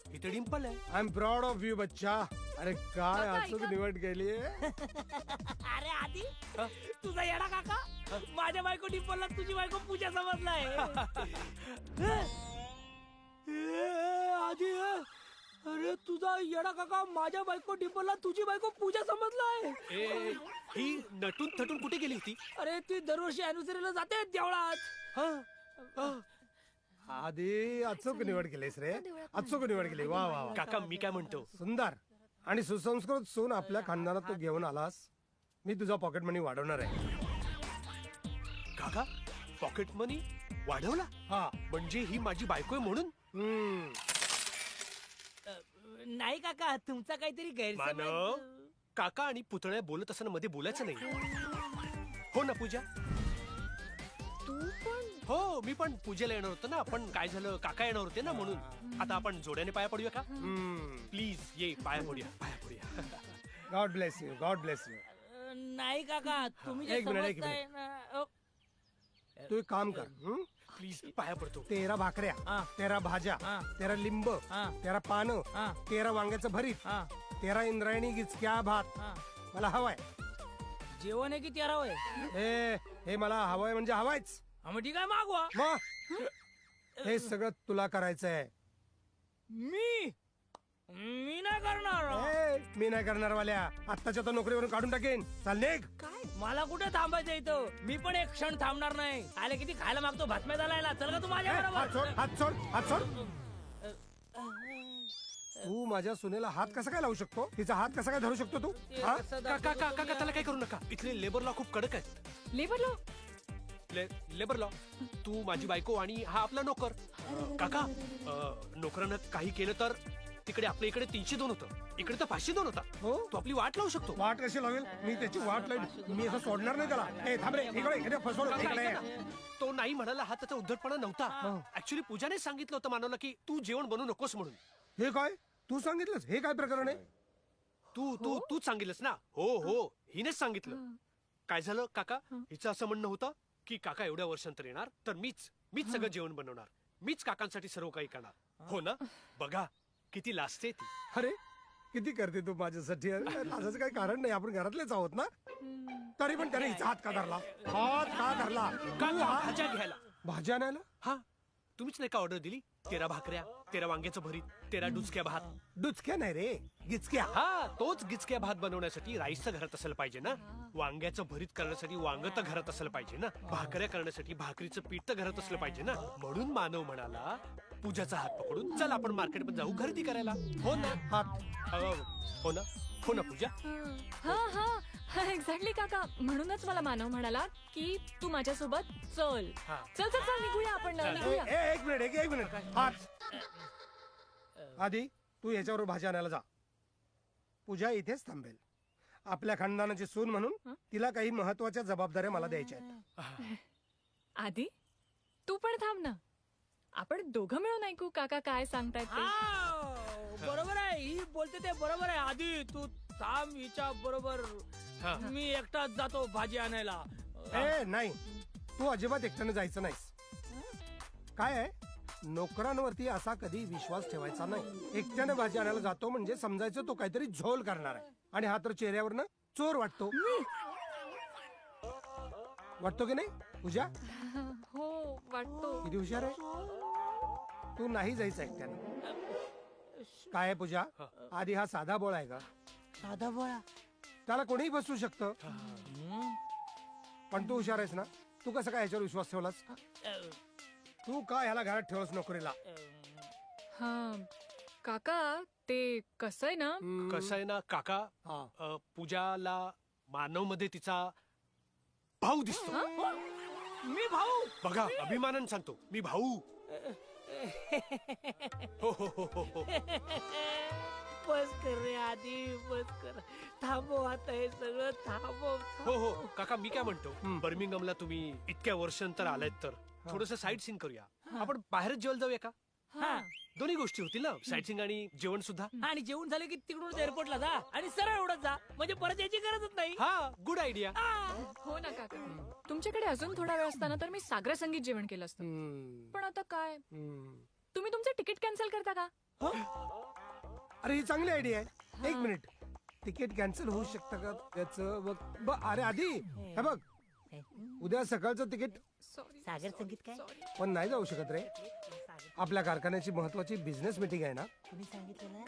ही तर डिंपल आहे. I am proud of you बच्चा. अरे काय काका, अचूक ऐका. निवड केली. अरे आधी तुझा येडा काका माझ्या बायको डिंपलला तुझी बायको पूजा समजलाय. आधी अरे तुझा येडा काका माझ्या बायको डिंपलला तुझी बायको पूजा समजलाय. ए, ही नटून थटून कुठे गेली होती? अरे ती दरवर्षी अॅनिव्हर्सरीला जाते देवळात. आधी अचूक निवड केलीस रे, अचूक निवड केली. वा वा वा. काका मी काय म्हणतो, सुंदर आणि सुसंस्कृत सून आपल्या खानदानात तू घेऊन आलास. मी तुझा पॉकेट मनी वाढवणार आहे. काका पॉकेट मनी वाढवला? हा. म्हणजे ही माझी बायको आहे म्हणून? नाही काका, तुमचा काहीतरी गैरसमज. मानव, काका आणि पुतण्या बोलत असताना मध्ये बोलायचं नाही. हो ना पूजा? तू पण हो, मी पण पूजेला येणार होतो ना, पण काय झालं, काका येणार होते ना, म्हणून. आता आपण जोड्याने पाया पडूया का? प्लीज ये, पाया पडूया, पाया पडूया. God bless you, God bless you. नाही काका, तुम्ही जे एक मिनिट, एक समजताय ना. तू एक काम कर. प्लीज पाया पडतो. 13 भाकऱ्या, हा. 13 भाज्या, हा. 13 लिंब, हा. 13 पानं, हा. 13 वांग्याचं भरीत, हा, 13 इंद्रायणी गिचक्या भात हा. मला हवाय. जेवण आहे की तेरा होय? हे मला हवंय म्हणजे हवायच. हा, मग ठीक आहे, मागवा. मग हे सगळं तुला करायचंय. मी नाही करणार. मी नाही करणार वाल्या. आत्ताच्या तर नोकरीवरून काढून टाकेन. चाल निघ. मला कुठे थांबायचं इथं? मी पण एक क्षण थांबणार नाही. आले किती खायला मागतो भातम्या झालायला. चल का तू माझ्या हात बरोबर? सोड, हात सोड, हात सोड. तू माझ्या सुनेला हात कसा काय लावू शकतो? तिचा हात कसा काय धरू शकतो तू? हा? काका काका त्याला काय करू नका. इथले लेबर लॉ खूप कडक आहेत. Labour law. Labour law. तू माझी बायको आणि हा आपला नोकर. काका, नोकरानं काही केलं तर तिकडे आपल्या इकडे 302 होतं, इकडे तर 502 होता. हो? तू आपली वाट लावू शकतो. वाट कशी लावेल? मी त्याची वाट लावेल. मी असं सोडणार नाही त्याला. ए थांब रे, इकडे फसवलं. काका, इकडे ऐका ना. तो नाही म्हणाला, हा त्याचा उद्धटपणा नव्हता. ऍक्च्युली पूजाने सांगितलं होतं मानवला की तू जेवण बनवू नकोस म्हणून. हे काय तू सांगितलंस? हे काय प्रकरण आहे? तूच सांगितलंस ना? हो, हिनेच सांगितलं. काय झालं काका, हिचं असं म्हणणं होतं की काका एवढ्या वर्षांतर येणार तर मीच सगळं जेवण बनवणार, मीच काकांसाठी सर्व काही करणार. हो ना? बघा किती लाजते ती. अरे किती करते तू माझ्यासाठी. लाजाचं काही कारण नाही, आपण घरातलेच आहोत ना. तरी पण त्याने हिचा हात का धरला? हात का धरला? काका भाज्या घ्यायला. भाज्या आणायला? हा, तुम्हीच नाही का ऑर्डर दिली? तेरा भाकऱ्या, तेरा वांग्याचं भरीत, तेरा डुचक्या भात. डुचक्या नाही रे, गिचक्या. हा, तोच गिचक्या भात बनवण्यासाठी राईस तर घरात असेल पाहिजे ना. वांग्याचं भरीत करण्यासाठी वांग तर घरात असलं पाहिजे ना. भाकऱ्या करण्यासाठी भाकरीचं पीठ तर घरात असलं पाहिजे ना. म्हणून मानव म्हणाला, पूजाचा हात पकडून चल आपण मार्केटमध्ये जाऊ खरेदी करायला. हो ना? हो ना? हो ना पूजा? हा हा एक्झॅक्टली काका. म्हणूनच मला मानव म्हणाला की तू माझ्यासोबत चल. चल चल चल निघूया आपण निघूया. एक मिनिट हात. आधी तू याच्यावर भाजी आणायला जा. पूजा इथेच थांबेल. आपल्या खानदानाची सून म्हणून तिला काही महत्वाच्या जबाबदाऱ्या मला द्यायच्या आहेत. आधी तू पण थांब ना. आपण दोघं मिळून ऐकू काका काय सांगतायत ते. बरोबर आहे, ही बोलते ते बरोबर आहे. आधी तू थांब हिच्या बरोबर. मी एकटाच जातो भाजी आणायला. ए नाही, तू अजिबात एकट्याने जायचं नाहीस. काय आहे, नोकरांवरती असा कधी विश्वास ठेवायचा नाही. एकट्याने भाजी आणायला जातो म्हणजे समजायचं तो काहीतरी झोल करणार आहे. आणि हा तर चेहऱ्यावरनं चोर वाटतो. वाटतो की नाही पूजा? हो वाटतो. किती हुशार आहे तू. नाही जायचं एकट्याने. काय आहे पूजा, आधी हा साधा बोळा आहे का? साधा बोळा? त्याला कोणीही बसू शकतं. पण तू हुशार आहेस ना. तू कसं काय ह्याच्यावर विश्वास ठेवलास? तू का ह्याला घरात ठेवलास नोकरीला? हा काका ते कसं आहे ना. कसं आहे ना काका, पूजाला मानव मध्ये तिचा भाऊ दिसतो. मी भाऊ? बघा, अभिमानानं सांगतो, मी भाऊ. हो हो हो हो हो. बस कर रे आधी, बस कर. थांबव आता हे सगळं, थांबव. हो हो काका, मी काय म्हणतो, बर्मिंगमला तुम्ही इतक्या वर्षांतर आलायत तर थोडस साईट सीन करूया. आपण बाहेरच जेवायला जाऊया का? दोन्ही गोष्टी होतील ना, साईट सीन आणि जेवण सुद्धा. आणि जेवण झालं की तिकडून एअरपोर्टला जा आणि सरळ उडत जा, म्हणजे परत यायची गरजच नाही. हा, गुड आयडिया. हो ना काका. तुमच्याकडे अजून थोडा वेळ असताना तर मी सागरा संगीत जेवण केलं असतं. पण आता काय, तुम्ही तुमचं तिकीट कॅन्सल करता का? अरे ही चांगली आयडिया आहे. एक मिनिट, तिकीट कॅन्सल होऊ शकतं का त्याचं बघ. अरे आधी हे बघ, उद्या सकाळचं तिकीट. सागर संगीत काय? पण नाही जाऊ शकत रे. आपल्या कारखान्याची महत्वाची बिझनेस मीटिंग आहे ना. तुम्ही सांगितलं.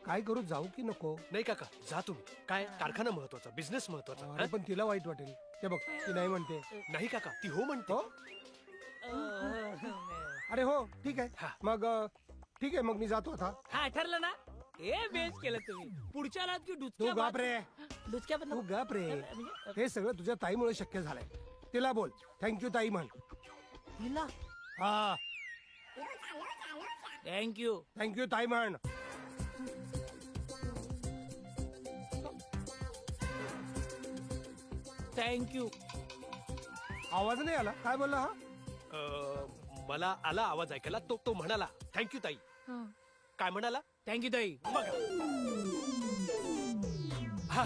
काय करू, जाऊ की नको? नाही काका, जा तुम्ही. काय, कारखाना महत्वाचा, बिझनेस महत्वाचा. अरे पण तिला वाईट वाटेल. ते बघ, ती नाही म्हणते. नाही काका, ती हो म्हणतो. अरे हो ठीक आहे. मग ठीक आहे, मग मी जातो आता. हा ठरलं ना. हे बेस केलं तुम्ही. पुढच्या रात की तू डुचक्या गप रे. डुचक्या तू गप रे. हे सगळं तुझ्या ताईमुळे शक्य झालंय. तिला बोल थँक्यू ताई म्हण. हिला हा, थँक्यू. थँक्यू ताई म्हण. थँक्यू. आवाज नाही आला. काय बोलला हा? मला आला आवाज ऐकायला. तो म्हणाला थँक्यू ताई. काय म्हणाला? थँक्यू ताई. बघा. हा,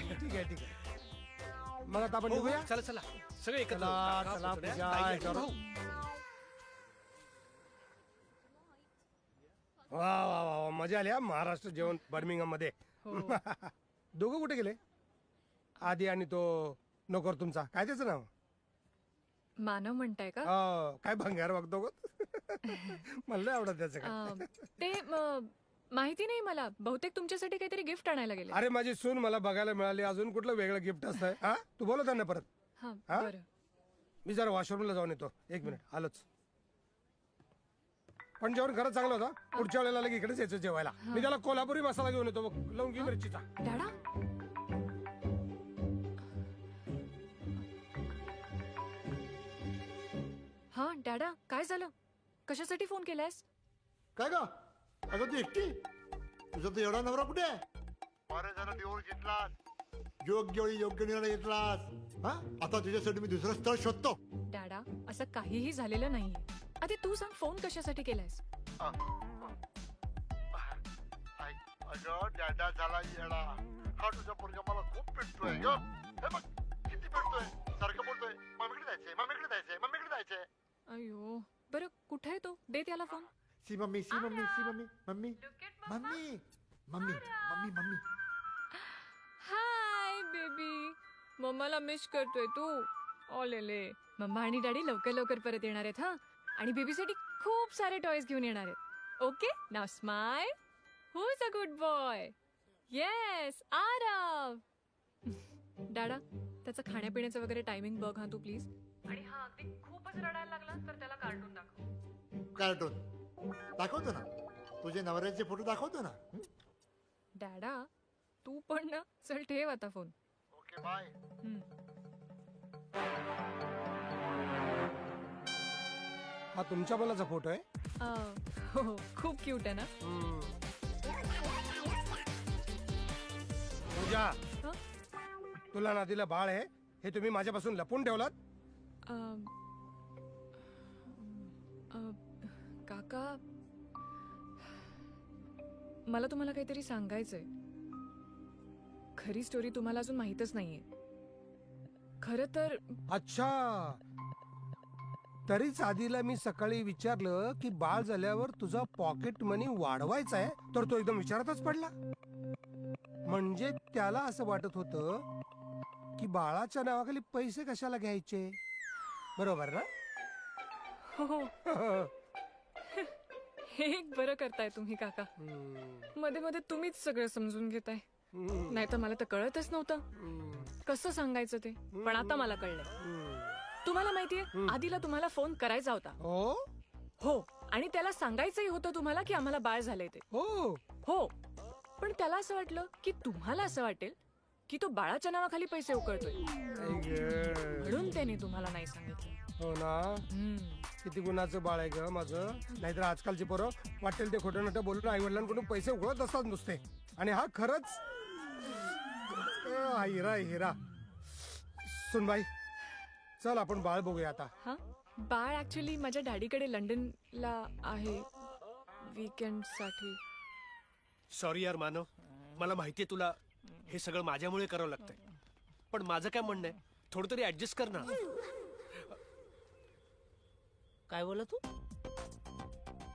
ठीक आहे ठीक आहे. मग आता आपण निघूया. चला चला, सगळे एकत्र. चला, काका, चला, पुतण्या, पूजा, ताई आणि याच्यावर. भाऊ. वा वा वा वा, मजा आली हा महाराष्ट्र जेवण बर्मिंगम मध्ये. दोघं कुठे गेले? आधी आणि तो नोकर तुमचा, काय त्याचं नाव? मानव म्हणताय का? काय भंगार बघतो गं. मला नाही आवडत त्याचं काय. ते माहिती नाही मला. बहुतेक तुमच्यासाठी काहीतरी गिफ्ट आणायला गेले. अरे माझी सून मला बघायला मिळाली, अजून कुठलं वेगळं गिफ्ट असतंय? हा, तू बोलव त्यांना परत. हा हा? बरं. मी जरा वॉशरूमला जाऊन येतो. एक मिनिट, आलोच. पण जेवण खरंच चांगलं होतं. पुढच्या वेळेला लगे इकडेच यायचं जेवायला. मी त्याला कोल्हापुरी मसाला घेऊन येतो बघ, लवंगी मिरचीचा. डॅडा हा डॅडा, काय झालं? कशासाठी फोन केलायस? काय ग? अगं तू एकटी? तुझा तो एवढा नवरा कुठे आहे? बरं झालं देऊळ घेतलास, योग्य वेळी योग्य निर्णय घेतलास. हा, आता तुझ्यासाठी मी दुसरं स्थळ शोधतो. डॅडा, असं काहीही झालेलं नाहीये. आधी तू सांग, फोन कशासाठी केलायस? अगं डॅडा झाला येडा. हा तुझा पोरगा मला खूप पेटतोय ग. हे बघ किती पेटतोय. सारखं बोलतोय मम्मीकडे जायचंय, मम्मीकडे जायचंय, मम्मीकडे जायचंय. अयो, बरं कुठे आहे तो? दे त्याला phone. See mummy, see mummy, see mummy, mummy mummy mummy mummy mummy. Hi baby, मम्माला मिस करतोय तू? ओलेले, मम्मा आणि डॅडी लवकर लवकर परत येणार आहेत. हा, आणि बेबीसाठी खूप सारे टॉयज घेऊन येणार आहेत. ओके, नाव smile. Who is a good boy? Yes, Aarav. डाडा, त्याचं खाण्यापिण्याचं वगैरे टायमिंग बघ हा तू प्लीज. आणि हा अगदी खूपच रडायला लागला तर त्याला कार्टून दाखव. कार्टून दाखवतो ना, तुझे नवऱ्याचे फोटो दाखवतो ना. डॅडा, तू पण ना, चल ठेव आता फोन. Okay bye. हा तुमच्या मुलाचा फोटो आहे? हो, खूप क्यूट आहे ना. पूजा, हं? तुला नातीला बाळ आहे हे तुम्ही माझ्यापासून लपून ठेवलात? अं, काका, मला तुम्हाला काहीतरी सांगायचंय. खरी स्टोरी तुम्हाला अजून माहीतच नाहीये. खरं तर अच्छा, तरीच आधीला मी सकाळी विचारलं की बाळ झाल्यावर तुझा पॉकेट मनी वाढवायचा आहे, तर तो एकदम विचारातच पडला. म्हणजे त्याला असं वाटत होतं की बाळाच्या नावाखाली पैसे कशाला घ्यायचे. बरोबर ना? हो. हे एक बरं करताय तुम्ही काका. मध्ये मध्ये तुम्हीच सगळं समजून घेताय. नाही तर मला तर कळतच नव्हतं कसं सांगायचं ते. पण आता मला कळलंय. तुम्हाला माहितीये, आधीला तुम्हाला फोन करायचा होता. हो, आणि त्याला सांगायचंही होतं तुम्हाला की आम्हाला बाळ झालंय ते. हो, पण त्याला असं वाटलं की तुम्हाला असं वाटेल की तो बाळाच्या नावाखाली पैसे उकळतोय, म्हणून त्याने तुम्हाला नाही सांगितलं. हो ना. किती गुणाचं बाळ आहे ग माझं. नाहीतर आजकालची पोरं वाटेल ते खोटं नाटं बोलून आई वडिलांकडून पैसे उकळत असतात नुसते. आणि हा खरंच हिरा हिरा. सुनबाई, चल आपण बाळ बघूया आता. हा, बाळ ऍक्च्युली माझ्या डॅडीकडे लंडनला आहे वीकेंड साठी. सॉरी यार मानव, मला माहितीये तुला हे सगळं माझ्यामुळे करावं लागतंय, पण माझं काय म्हणणं आहे, थोडं तरी ऍडजस्ट कर ना. काय बोला तू?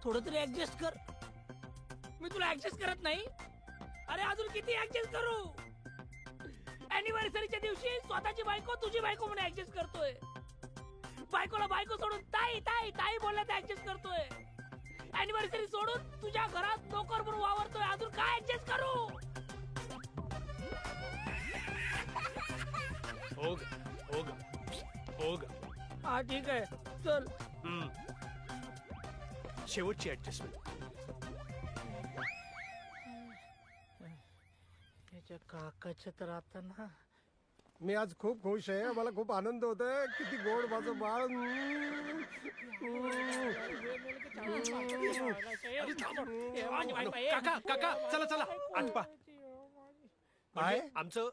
थोडं तरी ऍडजस्ट कर. मी तुला ऍडजस्ट करत नाही. अरे अजून किती ऍडजस्ट करू? अॅनिव्हर्सरीच्या दिवशी स्वतःची बायको तुझी बायको म्हणून ऍडजस्ट करतोय. बायकोला बायको सोडून ताई ताई ताई बोलण्यात ऍडजस्ट करतोय. अॅनिव्हर्सरी सोडून तुझ्या घरात नोकर म्हणून वावरतोय. अजून काय ऍडजस्ट करू? होग. हा ठीक आहे, चल. शेवटची ऍडजस्टमेंट. त्याच्या काकाच्या तर आता ना. मी आज खूप खुश आहे. मला खूप आनंद होतोय. किती गोड माझं बाळ. काका काका, चला चला आत पा. काय? आमचं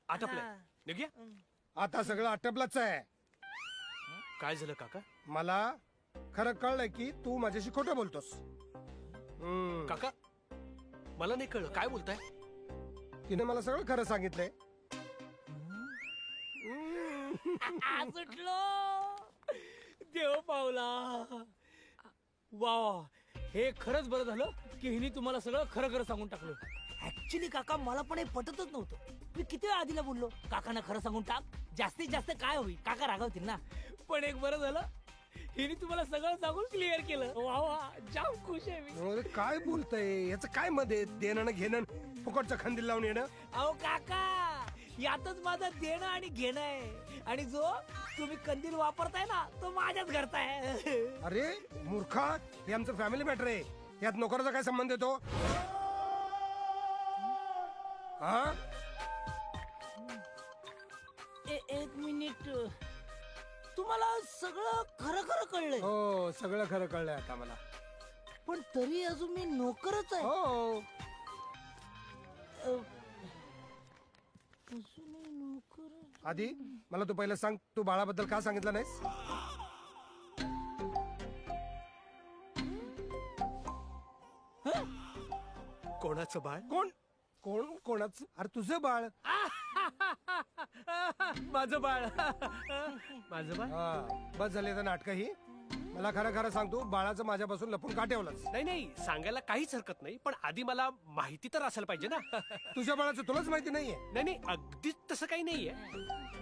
आटपलंय, निघूया. आता सगळं आटपलंच आहे. काय झालं काका? मला खरं कळलंय की तू माझ्याशी खोटं बोलतोस. काका, मला नाही कळलं, काय बोलताय? तिने मला सगळं खरं सांगितलंय. सुटलो, देव पावला. वा, हे खरंच बरं झालं की हिने तुम्हाला सगळं खरं खरं सांगून टाकलं. ऍक्च्युली काका, मला पण हे पटतच नव्हतं. मी किती वेळा आधीला बोललो काकांना खरं सांगून टाक, जास्तीत जास्त काय होईल, काका रागावतील ना. पण एक बरं झालं, हिने तुम्हाला सगळं सांगून क्लिअर केलं. वा वा, जाम खुश आहे मी. अरे काय बोलतय, याचं काय मध्ये देणं घेणं, फुकटचं खंदील लावून येणं. अहो काका, यातच माझं देणं आणि घेणं आहे. आणि जो तुम्ही कंदील वापरताय ना, तो माझ्याच घरचा आहे. अरे मूर्खा, हे आमचं फॅमिली मॅटर आहे. यात नोकराचा काय संबंध येतो? हा, एक मिनिट, तुम्हाला सगळं खरं खरं कळलंय? हो, सगळं खरं कळलंय आता मला. पण तरी अजून मी नोकरच आहे. हो, अजूनही नोकर. आधी मला तू पहिलं सांग, तू बाळाबद्दल का सांगितलं नाहीस? कोणाचं बाळ? कोण कोण कोणाचं? अरे तुझं बाळ. माझं बाळ. माझं बाळ. हा, बस झाली तर नाटक ही. मला खरं खरं सांग, तू बाळाचं माझ्यापासून लपून का ठेवलंस? नाही नाही, सांगायला काहीच हरकत नाही, पण आधी मला माहिती तर असायला पाहिजे ना. तुझ्या बाळाचं तुलाच माहिती नाहीये? नाही नाही, अगदीच तसं काही नाहीये.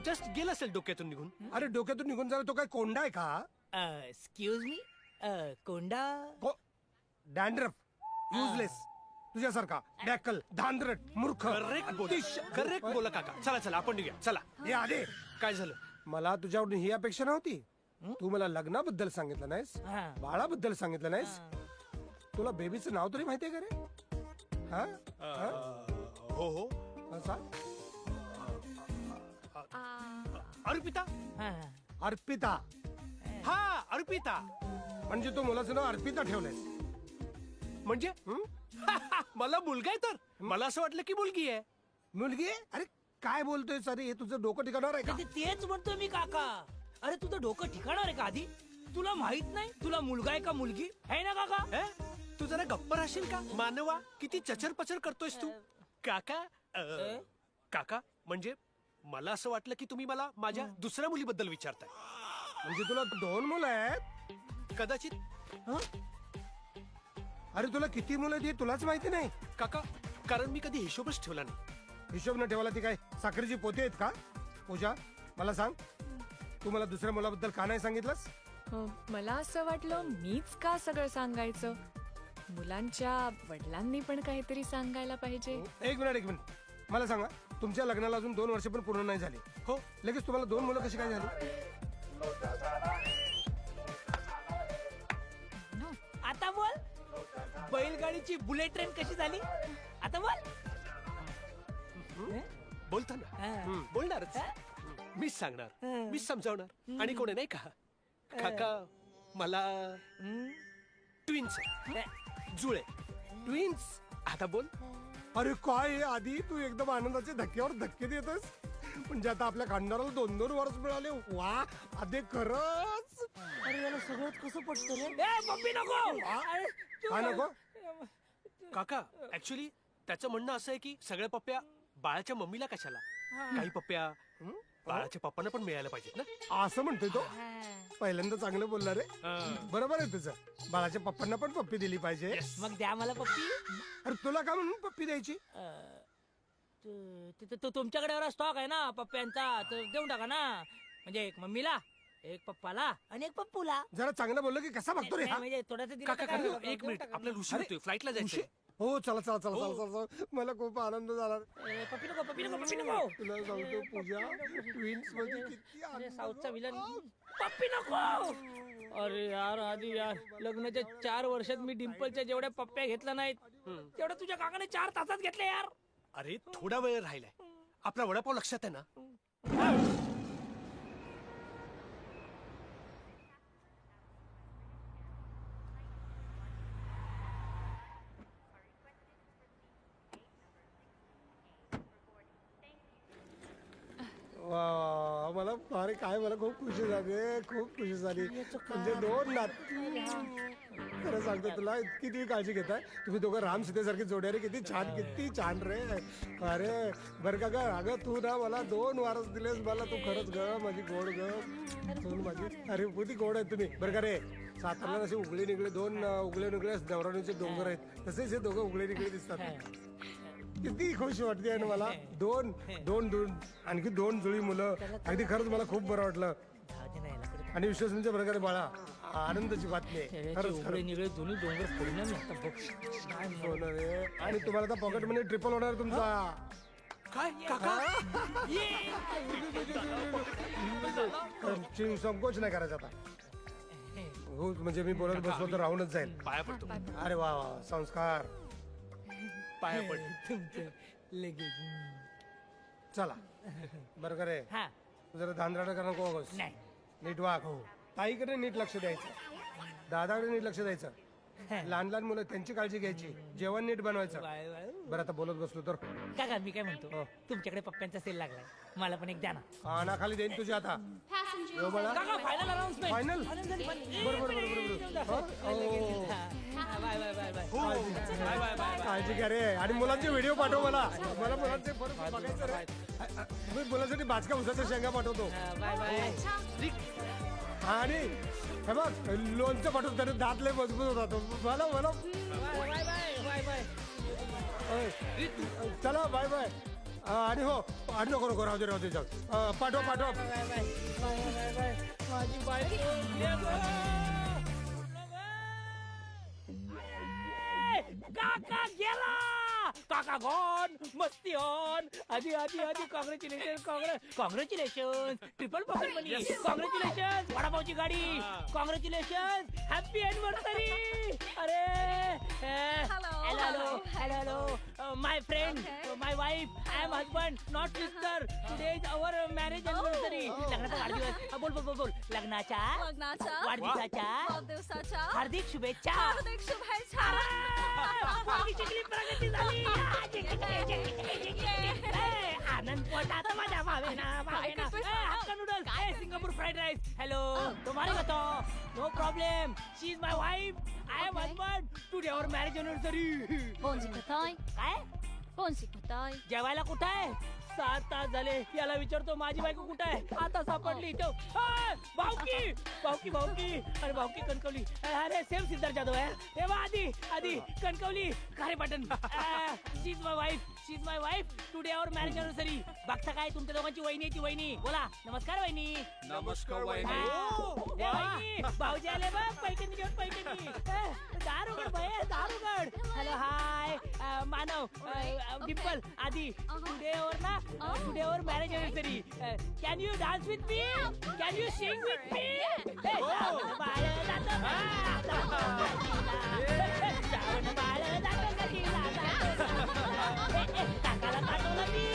जस्ट गेलं असेल डोक्यातून निघून. अरे डोक्यातून निघून जायला तो काय कोंडा आहे का? एक्सक्यूज मी, कोंडा डॅन्ड्रफ युजलेस तुझ्यासारखा डॅकल धांदरट मूर्ख करेक्ट बोला काका. चला चला आपण निघूया चला. हे आले. काय झालं? मला तुझ्याकडून ही अपेक्षा नव्हती. तू मला लग्नाबद्दल सांगितलं नाहीस, हा. बाळाबद्दल सांगितलं नाहीस. तुला बेबीचं नाव तरी माहितीये का रे? हा हो हो. सांग. अर्पिता. अर्पिता. हा अर्पिता. म्हणजे तू मुलाचं नाव अर्पिता ठेवलंयस म्हणजे मला मुलगा आहे तर मला असं वाटलं की मुलगी आहे. मुलगी आहे? अरे काय बोलतोय अरे, हे तुझं डोकं ठिकाणावर आहे का? तेच म्हणतोय मी काका. अरे तुझं डोकं ठिकाणार आहे का आधी? तुला माहित नाही तुला मुलगा आहे का मुलगी आहे ना काका? हे? तू जरा गप्प राहशील का मानवा? किती चचर पचर करतोयस तू काका. काका म्हणजे मला असं वाटलं की तुम्ही मला माझ्या दुसऱ्या मुलीबद्दल विचारताय. म्हणजे तुला 2 मुलं आहेत? कदाचित. अरे तुला किती मुलं आहेत हे तुलाच माहिती नाही काका कारण मी कधी हिशोबच ठेवला नाही. हिशोब न ठेवायला ती काय साखरेची पोते आहेत का? पूजा मला सांग, तू मला दुसऱ्या मुलाबद्दल का नाही सांगितलंस? मला असं वाटलं मीच का सगळं सांगायचं. मुलांच्या वडिलांनी पण काहीतरी सांगायला पाहिजे. एक मिनिट मला सांगा, तुमच्या लग्नाला अजून 2 वर्ष पण पूर्ण नाही झाली. हो. लगेच तुम्हाला 2 मुलं कशी काय झाली? आता बोल बैलगाडीची बुलेट ट्रेन कशी झाली? आता बोल. बोलता ना बोलणारच. मीच सांगणार मीच समजावणार. आणि कोणी नाही का काका मला ट्विन्स जुळे ट्विन्स. आता बोल. अरे काय आधी तू एकदम आनंदाचे धक्क्यावर धक्के देतोस. म्हणजे आता आपल्या खानदाराला 2-2 वर्ष मिळाले. वा आधी खरंच. अरे याला सगळंच कसं पटतं रे? पप्पी नको. काय नको? काका ऍक्च्युली त्याचं म्हणणं असं आहे की सगळ्या पप्प्या बाळाच्या मम्मीला कशाला, काही पप्प्या बाळाच्या पप्पांना पण मिळायला पाहिजेत ना. असं म्हणतोय तो. पहिल्यांदा चांगलं बोलणार रे. बरोबर आहे तुझं. बाळाच्या पप्पांना पण पप्पी दिली पाहिजे. मग द्या मला पप्पी. अरे तुला का म्हणून पप्पी द्यायची? तुमच्याकडे स्टॉक आहे ना पप्प्यांचा तर देऊन टाका ना. म्हणजे एक मम्मीला एक पप्पाला आणि एक पप्पूला. जरा चांगलं बोललं की कसा बघतो रे हा? म्हणजे थोडंसं काका काका एक मिनिट आपल्याला उशीर होतोय फ्लाईटला जायचंय. हो चला चला चला चला चला. मला खूप आनंद झाला. पप्पी नको पप्पी नको पप्पी नको. तुला सांगतो पूजा, ट्विन्स म्हणजे किती आनंद. साऊथचा विलन पप्पी नको. अरे यार आधी यार लग्नाच्या 4 वर्षात मी डिम्पलच्या जेवढ्या पप्प्या घेतल्या नाहीत तेवढ्या तुझ्या काकाने 4 तासात घेतल्या यार. अरे थोडा वेळ राहिलाय. आपला वडापाव लक्षात आहे ना? वा मला अरे काय मला खूप खुशी झाली. खूप खुशी झाली. म्हणजे 2 खरं सांगतो तुला इतकी तुम्ही काळजी घेताय. तुम्ही दोघं राम सीतेसारखी जोड्या रे. किती छान रे. अरे बरं का ग अगं तू ना मला 2 वारस दिलेस मला. तू खरंच ग माझी गोड ग माझी. अरे किती गोड आहे तुम्ही. बरं का रे सातारला असे उगळे निगळे 2 उगळे निगळे नवराणीचे डोंगर आहेत तसेच हे दोघं उगळे निगळे दिसतात. किती खुशी वाटते ना मला. 2 आणखी 2 जुळी मुलं. अगदी खरंच मला खूप बरं वाटलं. आणि विश्वासांच्या प्रकारे बाळा आनंदाची बातमी आहे. खरंच निगळे दोन्ही डोंगर फोडणार मी आता बघ. होणार आहे. आणि तुम्हाला आता पॉकेट मनी ट्रिपल होणार तुमचा. काय काका संकोच नाही करायचा आता. हो म्हणजे मी बोलत बसलो तर राहूनच जाईल. पाया पडतो. अरे वा वा संस्कार. पाया पड. तुमचं लगेच. चला बरं का रे. हा जरा धांदराडा करा नको बस. नाही नीट वाग. ताईकडे नीट लक्ष द्यायचं. दादाकडे नीट लक्ष द्यायचं. लहान मुलं त्यांची काळजी घ्यायची. जेवण नीट बनवायचं. बरं आता बोलत बसलो तर काका मी काय म्हणतो तुमच्याकडे पप्प्यांचा सेल लागलाय मला पण एक द्या ना. खाली देईन तुझ्या आता. काका फायनल अनाउन्समेंट. फायनल बरोबर bye bye bye bye. Bye bye bye. काळजी घ्या रे. आणि मुलांचे व्हिडिओ पाठव मला मुलांचे परत बघायचं रे. मी मुलांसाठी बाचका उसाच्या शेंगा पाठवतो. Bye bye. आणि हे बघ लोणचं पाठवतो त्याने दात लय मजबूत होता. मला बाय बाय बाय बाय. चला बाय बाय. आणि हो आणि नको राहू दे जाऊ. पाठव बाय बाय बाय बाय. माझी बायको काका गॉन मस्ती ऑन आधी आधी आधी congratulation triple pocket money congratulation वडापावची गाडी कॉंग्रॅच्युलेशन हॅपी अॅनिव्हर्सरी अरे hello hello my friend my wife I am husband not sister today is our marriage anniversary लग्नाचा वाढदिवस बोल बोल बोल बोल लग्नाच्या वाढदिवसाच्या हार्दिक शुभेच्छा पोरगीची प्रगती झाली आनंद पोटात माझ्या भावेना hakka noodles Singapore fried rice hello तुम्हाला बताओ no problem she is my wife I am husband today our marriage anniversary कोण शिकवतोय काय कोण शिकवतोय जेवायला कुठं आहे 7 तास झाले याला विचारतो माझी बायको कुठं आहे आता सापडली तो भाऊकी भाऊकी भाऊकी अरे भाऊकी कणकवली अरे सेम सिद्धार्थ जाधव आहे तेव्हा आधी आधी Kankavli Khare Patan she is my wife today our marriage anniversary बघता काय तुमच्या दोघांची वहिनी आहे ती वहिनी बोला नमस्कार वहिनी नमस्कार भाऊजी आले बघ पैठणी घेऊन पैठणी दार उघड भये दार उघड हॅलो हाय मानव डिंपल आधी टुडे ओवर ना today over marriage anniversary can you dance with me can you sing with me बाळ जातं काशीला काकाला पाठवलं मी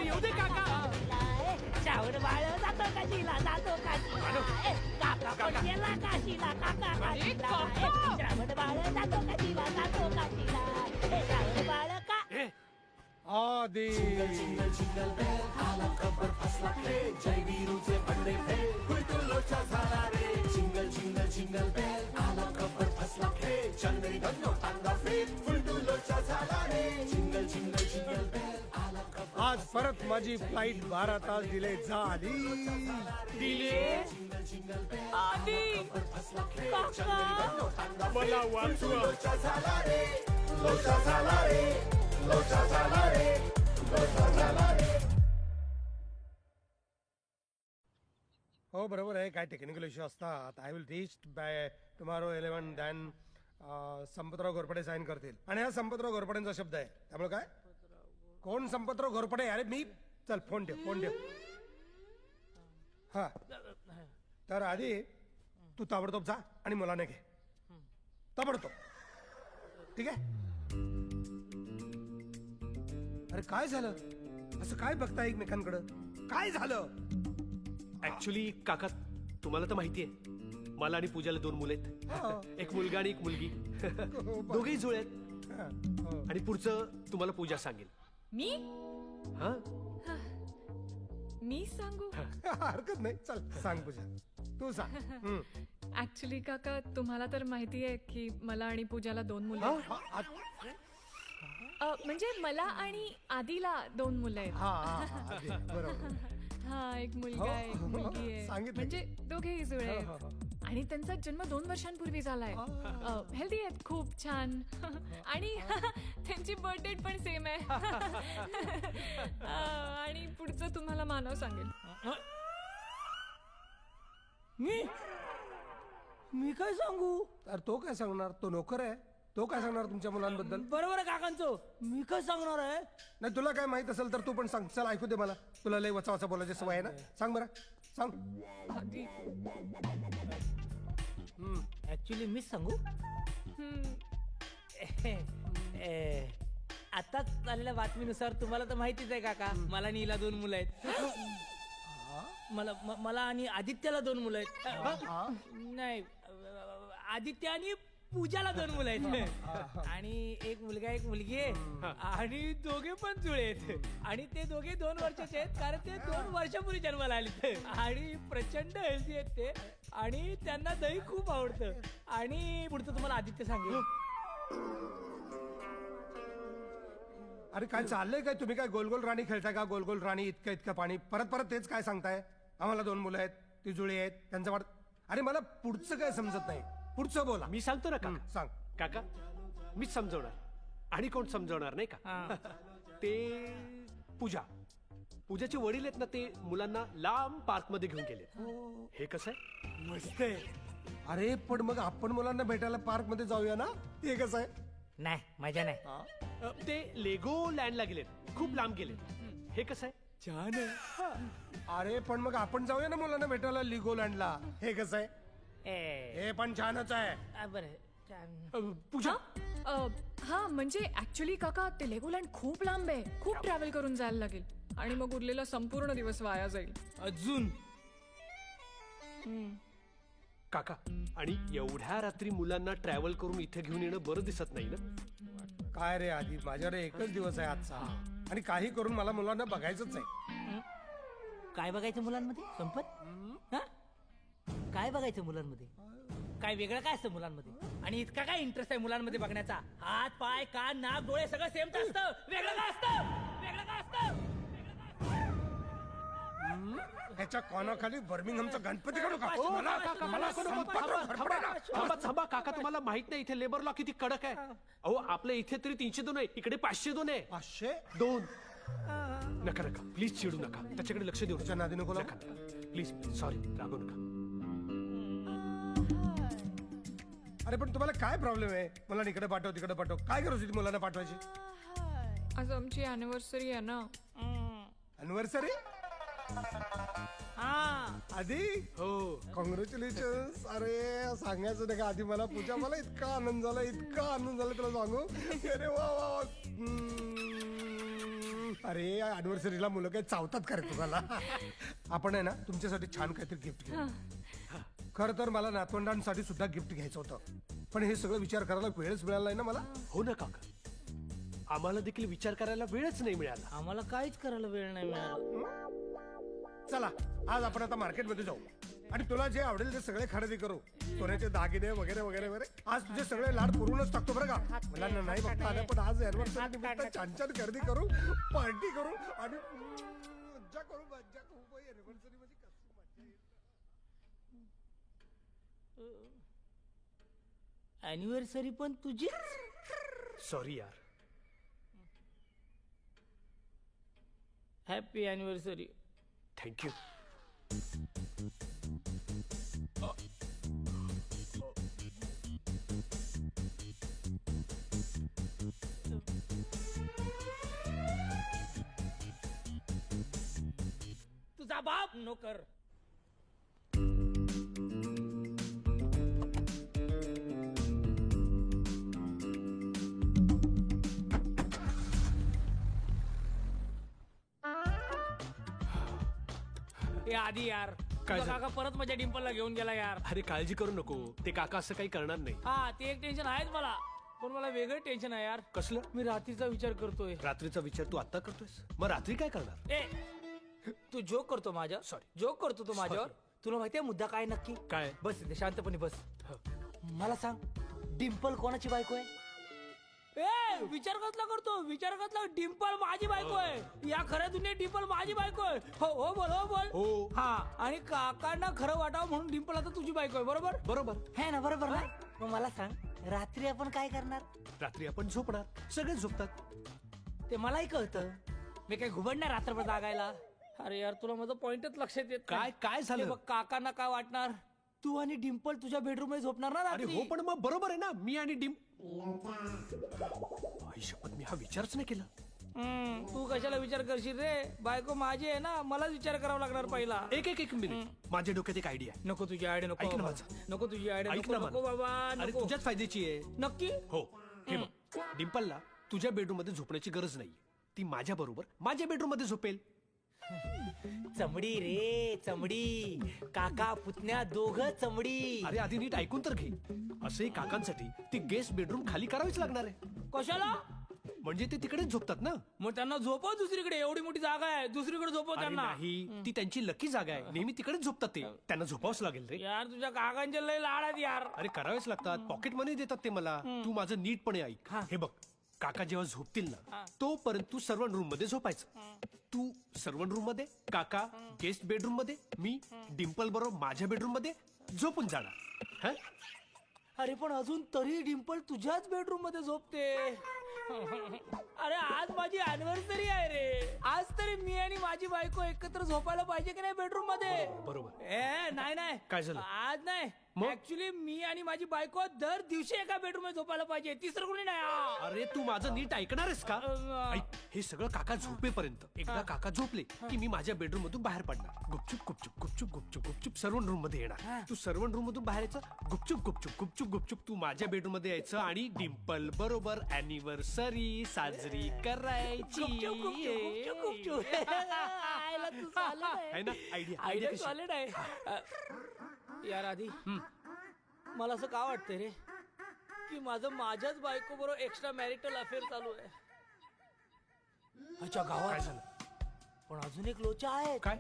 येऊ दे काका श्रावण बाळ जातो काशीला काका पण गेला काशीला काका श्रावण बाळ जातो काशीला श्रावण बाळ का आधी आज परत माझी फ्लाईट 12 तास डिले झाली आधी मला वाचवा हो बरोबर आहे काय टेक्निकल इश्यू असतात I will reach by tomorrow 11 then Sampatrao Ghorpade sign करतील आणि हा संपतराव घोरपडेंचा शब्द आहे त्यामुळे काय कोण संपतराव घोरपडे अरे मी चल फोन ठेव हा तर आधी तू ताबडतोब जा आणि मुलाने घे ताबडतोब ठीक आहे अरे काय झालं असं काय बघता एकमेकांकडं काय झालं ऍक्च्युली काका तुम्हाला तर माहितीये मला आणि पूजाला 2 मुलं आहेत एक मुलगा आणि एक मुलगी दोघेही जुळे आहेत आणि पुढचं तुम्हाला पूजा सांगेल मी हा मी सांगू हरकत नाही चल सांग पूजा तू सांग ऍक्च्युली काका तुम्हाला तर माहिती आहे की मला आणि पूजाला 2 मुलं आहेत. म्हणजे मला आणि आधीला 2 मुलं आहेत बरोबर हा एक मुलगा आहे एक मुलगी आहे सांगितलं. म्हणजे दोघेही जुळे आहेत आणि त्यांचा जन्म 2 वर्षांपूर्वी झालाय हेल्दी आहेत खूप छान आणि त्यांची बर्थ डेट पण सेम आहे आणि पुढचं तुम्हाला मानव सांगेल मी काय सांगू तर तो काय सांगणार तो नोकर आहे तो काय सांगणार तुमच्या मुलांबद्दल बरोबर आहे काकांचं मी काय सांगणार आहे नाही तुला काय माहित असेल तर तू पण सांग चल ऐकू दे मला तुला लय वचा वचा बोलायची सवय आहे ना सांग बरं सांग ऍक्च्युली मीच सांगू आताच झालेल्या बातमीनुसार तुम्हाला तर माहितीच आहे काका मला आणि हिला 2 मुलं आहेत मला आणि आदित्याला 2 मुलं आहेत नाही आदित्य आणि पूजाला 2 मुलं आहेत आणि एक मुलगा एक मुलगी आहे आणि दोघे पण जुळे आहेत आणि ते दोघे 2 वर्षाचे आहेत कारण ते 2 वर्षापूर्वी जन्माला आले आणि प्रचंड हेल्दी आहेत ते आणि त्यांना दही खूप आवडतं आणि पुढचं तुम्हाला आदित्य सांगेल अरे काय चाललंय काय तुम्ही काय गोलगोल राणी खेळताय का गोलगोल राणी इतकं पाणी परत परत तेच काय सांगताय आम्हाला 2 मुलं आहेत ती जुळी आहेत त्यांचा वाढ अरे मला पुढचं काय समजत नाही पुढचं बोला मी सांगतो ना काका सांग काका मीच समजवणार आणि कोण समजवणार नाही का ते पूजा पूजाचे वडील आहेत ना, ते मुलांना लांब पार्क मध्ये घेऊन गेले. हे कसं आहे? मस्त आहे. अरे पण मग आपण मुलांना भेटायला पार्क मध्ये जाऊया ना, ते कसं आहे? नाही मजा नाही. ते लेगो लँडला गेलेत, खूप लांब गेलेत. हे कसं आहे? छान आहे. अरे पण मग आपण जाऊया ना मुलांना भेटायला लिगोलँडला, हे कसं आहे? हे पण छानच आहे. बरं पूजा हा म्हणजे ऍक्च्युली काका ते लेगोलँड खूप लांब आहे, खूप ट्रॅव्हल करून जायला लागेल आणि मग उरलेला संपूर्ण दिवस वाया जाईल. अजून काका, आणि एवढ्या रात्री मुलांना ट्रॅव्हल करून इथे घेऊन येणं बरं दिसत नाही ना? काय रे आधी, माझ्याकडे एकच दिवस आहे आजचा, आणि काही करून मला मुलांना बघायचंच आहे. काय बघायचं मुलांमध्ये संपत? हा? काय बघायचं मुलांमध्ये? काय वेगळं काय असतं मुलांमध्ये? आणि इतका काय इंटरेस्ट आहे मुलांमध्ये बघण्याचा? हात पाय कान नाक डोळे सगळं सेमच असतं. वेगळं काय असतं? वेगळं काय असतं? ह्याच्या कोणाखाली बर्मिंगहमचा गणपती काढू का? ओ, मला- काका, मला काका, संपत्र घडपडे ना. थांबा काका, तुम्हाला माहित नाही इथे लेबर लॉ किती कडक आहे? अहो, आपल्या इथे तरी 302 आहे, इकडे 502 आहे. 502? नका प्लीज चिडू नका, त्याच्याकडे लक्ष देऊ तुझ्या नादी नको नका. प्लीज सॉरी, रागू नका. अरे पण तुम्हाला काय प्रॉब्लेम आहे? मुलांना इकडे पाठव तिकडे पाठव, काय गरज होती मुलांना पाठवायची? आज आमची अॅनिव्हर्सरी आहे ना. अॅनिव्हर्सरी? आधी हो, कॉंग्रॅच्युलेशन. अरे सांगायचं नाही का आधी मला, पूजा, मला इतका आनंद झाला, इतका आनंद झाला तुला सांगू. अरे वा वा वा. अरे अॅनिव्हर्सरीला मुलं काही चावतात का रे तुम्हाला? आपण आहे ना तुमच्यासाठी छान काहीतरी गिफ्ट घेऊ. खरं तर मला नातवंडांसाठी सुद्धा गिफ्ट घ्यायचं होतं, पण हे सगळं विचार करायला वेळच मिळाला नाही ना मला. हो ना काका, आम्हाला देखील विचार करायला वेळच नाही मिळाला. आम्हाला काहीच करायला वेळ नाही मिळाला. चला आज आपण आता मार्केटमध्ये जाऊ आणि तुला जे आवडेल ते सगळे खरेदी करू. सोन्याचे दागिने वगैरे वगैरे वगैरे. आज तुझे सगळे लाड पुरूनच टाकतो बरं का. मुलांना नाही बघता आलं, पण आज अॅनिव्हर्सरी निमित्त छान छान खरेदी करू, पार्टी करू आणि मज्जा करू. मज्जा खूप आहे. अॅनिव्हर्सरी म्हणजे कसली मज्जा येईल. अॅनिव्हर्सरी पण तुझी? सॉरी यार. Happy anniversary. थँक्यू. तुझा बाप नोकर. हे आधी यार, काय तुझा झालं? काका परत माझ्या डिंपलला घेऊन गेला यार. अरे काळजी करू नको, ते काका असं काही करणार नाही. हा ते एक टेन्शन आहेच मला, पण मला वेगळं टेन्शन आहे यार. कसलं? मी रात्रीचा विचार करतोय. रात्रीचा विचार तू आता करतोयस? मग रात्री काय करणार? तू जोक करतो माझ्या, Sorry. जोक करतो तू माझ्यावर. तुला माहितीये मुद्दा काय नक्की? काय? बस इथे शांतपणे बस. मला सांग, डिम्पल कोणाची बायको आहे? विचार कसला करतो? विचार कसला? डिंपल माझी बायको आहे. या खऱ्या दुनियेत डिंपल माझी बायको आहे. हो हो बोल, हो बोल. हो. हा, आणि काकांना खरं वाटावं म्हणून डिंपल आता तुझी बायको आहे. बरोबर बरोबर. है ना? बरोबर ना? मग मला सांग, रात्री आपण काय करणार? रात्री आपण झोपणार, सगळे झोपतात. ते मलाही कळतं. मी काही घुबडणार रात्रभर जागायला. अरे यार, तुला माझं पॉइंटच लक्षात येत नाही. काय झालं? हे बघ, काकांना काय वाटणार? तू आणि डिंपल तुझ्या बेडरूम मध्ये झोपणार ना अरे रात्री? हो, पण मग बरोबर आहे ना, मी आणि शपथ मी हा विचारच नाही केला. तू कशाला विचार करशील रे? बायको माझी आहे ना, मलाच विचार करावा लागणार पहिला. एक मिनिट, माझ्या डोक्यात एक आयडिया आहे. नको तुझी आयडिया, नको ऐक ना बाबा. माझं. नको तुझी आयडिया, ऐक नको ना नको मला. बाबा, अरे नको. तुझ्याच फायद्याची आहे. नक्की? हो, हे बघ, डिंपलला तुझ्या बेडरूम मध्ये झोपण्याची गरज नाही. ती माझ्या बरोबर माझ्या बेडरूम मध्ये झोपेल. चमडी रे चमडी. काका पुतण्या दोघं चमडी. अरे आधी नीट ऐकून तर घे. असंही काकांसाठी ती गेस्ट बेडरूम खाली करावीच लागणार आहे. कशाला? म्हणजे ते तिकडेच झोपतात ना. मग त्यांना झोपव दुसरीकडे. एवढी मोठी जागा आहे, दुसरीकडे झोपव अरे त्यांना. नाही, ती त्यांची लकी जागा आहे. नेहमी तिकडेच झोपतात ते. त्यांना झोपावंच लागेल रे. यार तुझ्या काकांचे लय लाड आहेत यार. अरे करावेच लागतात. पॉकेट मनी देतात ते मला. तू माझं नीटपणे ऐक. हे बघ, काका जेव्हा झोपतील ना, तोपर्यंत तू सर्वंट रूम मध्ये झोपायचं. तू सर्वंट रूम मध्ये, काका गेस्ट बेडरूम मध्ये, मी डिंपल बरोबर माझ्या बेडरूम मध्ये झोपून जाणार. अरे पण अजून तरी डिंपल तुझ्याच बेडरूम मध्ये झोपते. अरे आज माझी अॅनिव्हर्सरी आहे रे. आज तरी मी आणि माझी बायको एकत्र झोपायला पाहिजे की नाही बेडरूम मध्ये. बरोबर. नाही नाही काय झालं? आज नाही. मग? ऍक्च्युली मी आणि माझी बायको दर दिवशी एका बेडरूम मध्ये झोपायला पाहिजे. तिसरं कोणी नाही. अरे तू माझं नीट ऐकणार आहेस का? ऐक, हे सगळं काका झोपेपर्यंत. एकदा काका झोपले की मी माझ्या बेडरूम मधून बाहेर पडणार. गुपचूप गुपचूप गुपचूप गुपचूप गुपचूप सर्वंट रूम मध्ये येणार. तू सर्वंट रूम मधून बाहेर यायचं. गुपचूप गुपचूप गुपचूप गुपचूप तू माझ्या बेडरूम मध्ये यायचं आणि डिम्पल बरोबर अॅनिव्हर्सरी साजरी करायची. आहे ना आयडिया? आयडिया कशी? सॉलिड आहे. यार आधी मला असं का वाटतंय रे की माझ्याच बायको बरोबर एक्स्ट्रा मॅरिटल अफेअर चालू आहे. अच्छा काय गावात झालं? पण अजून एक लोचा आहे. काय?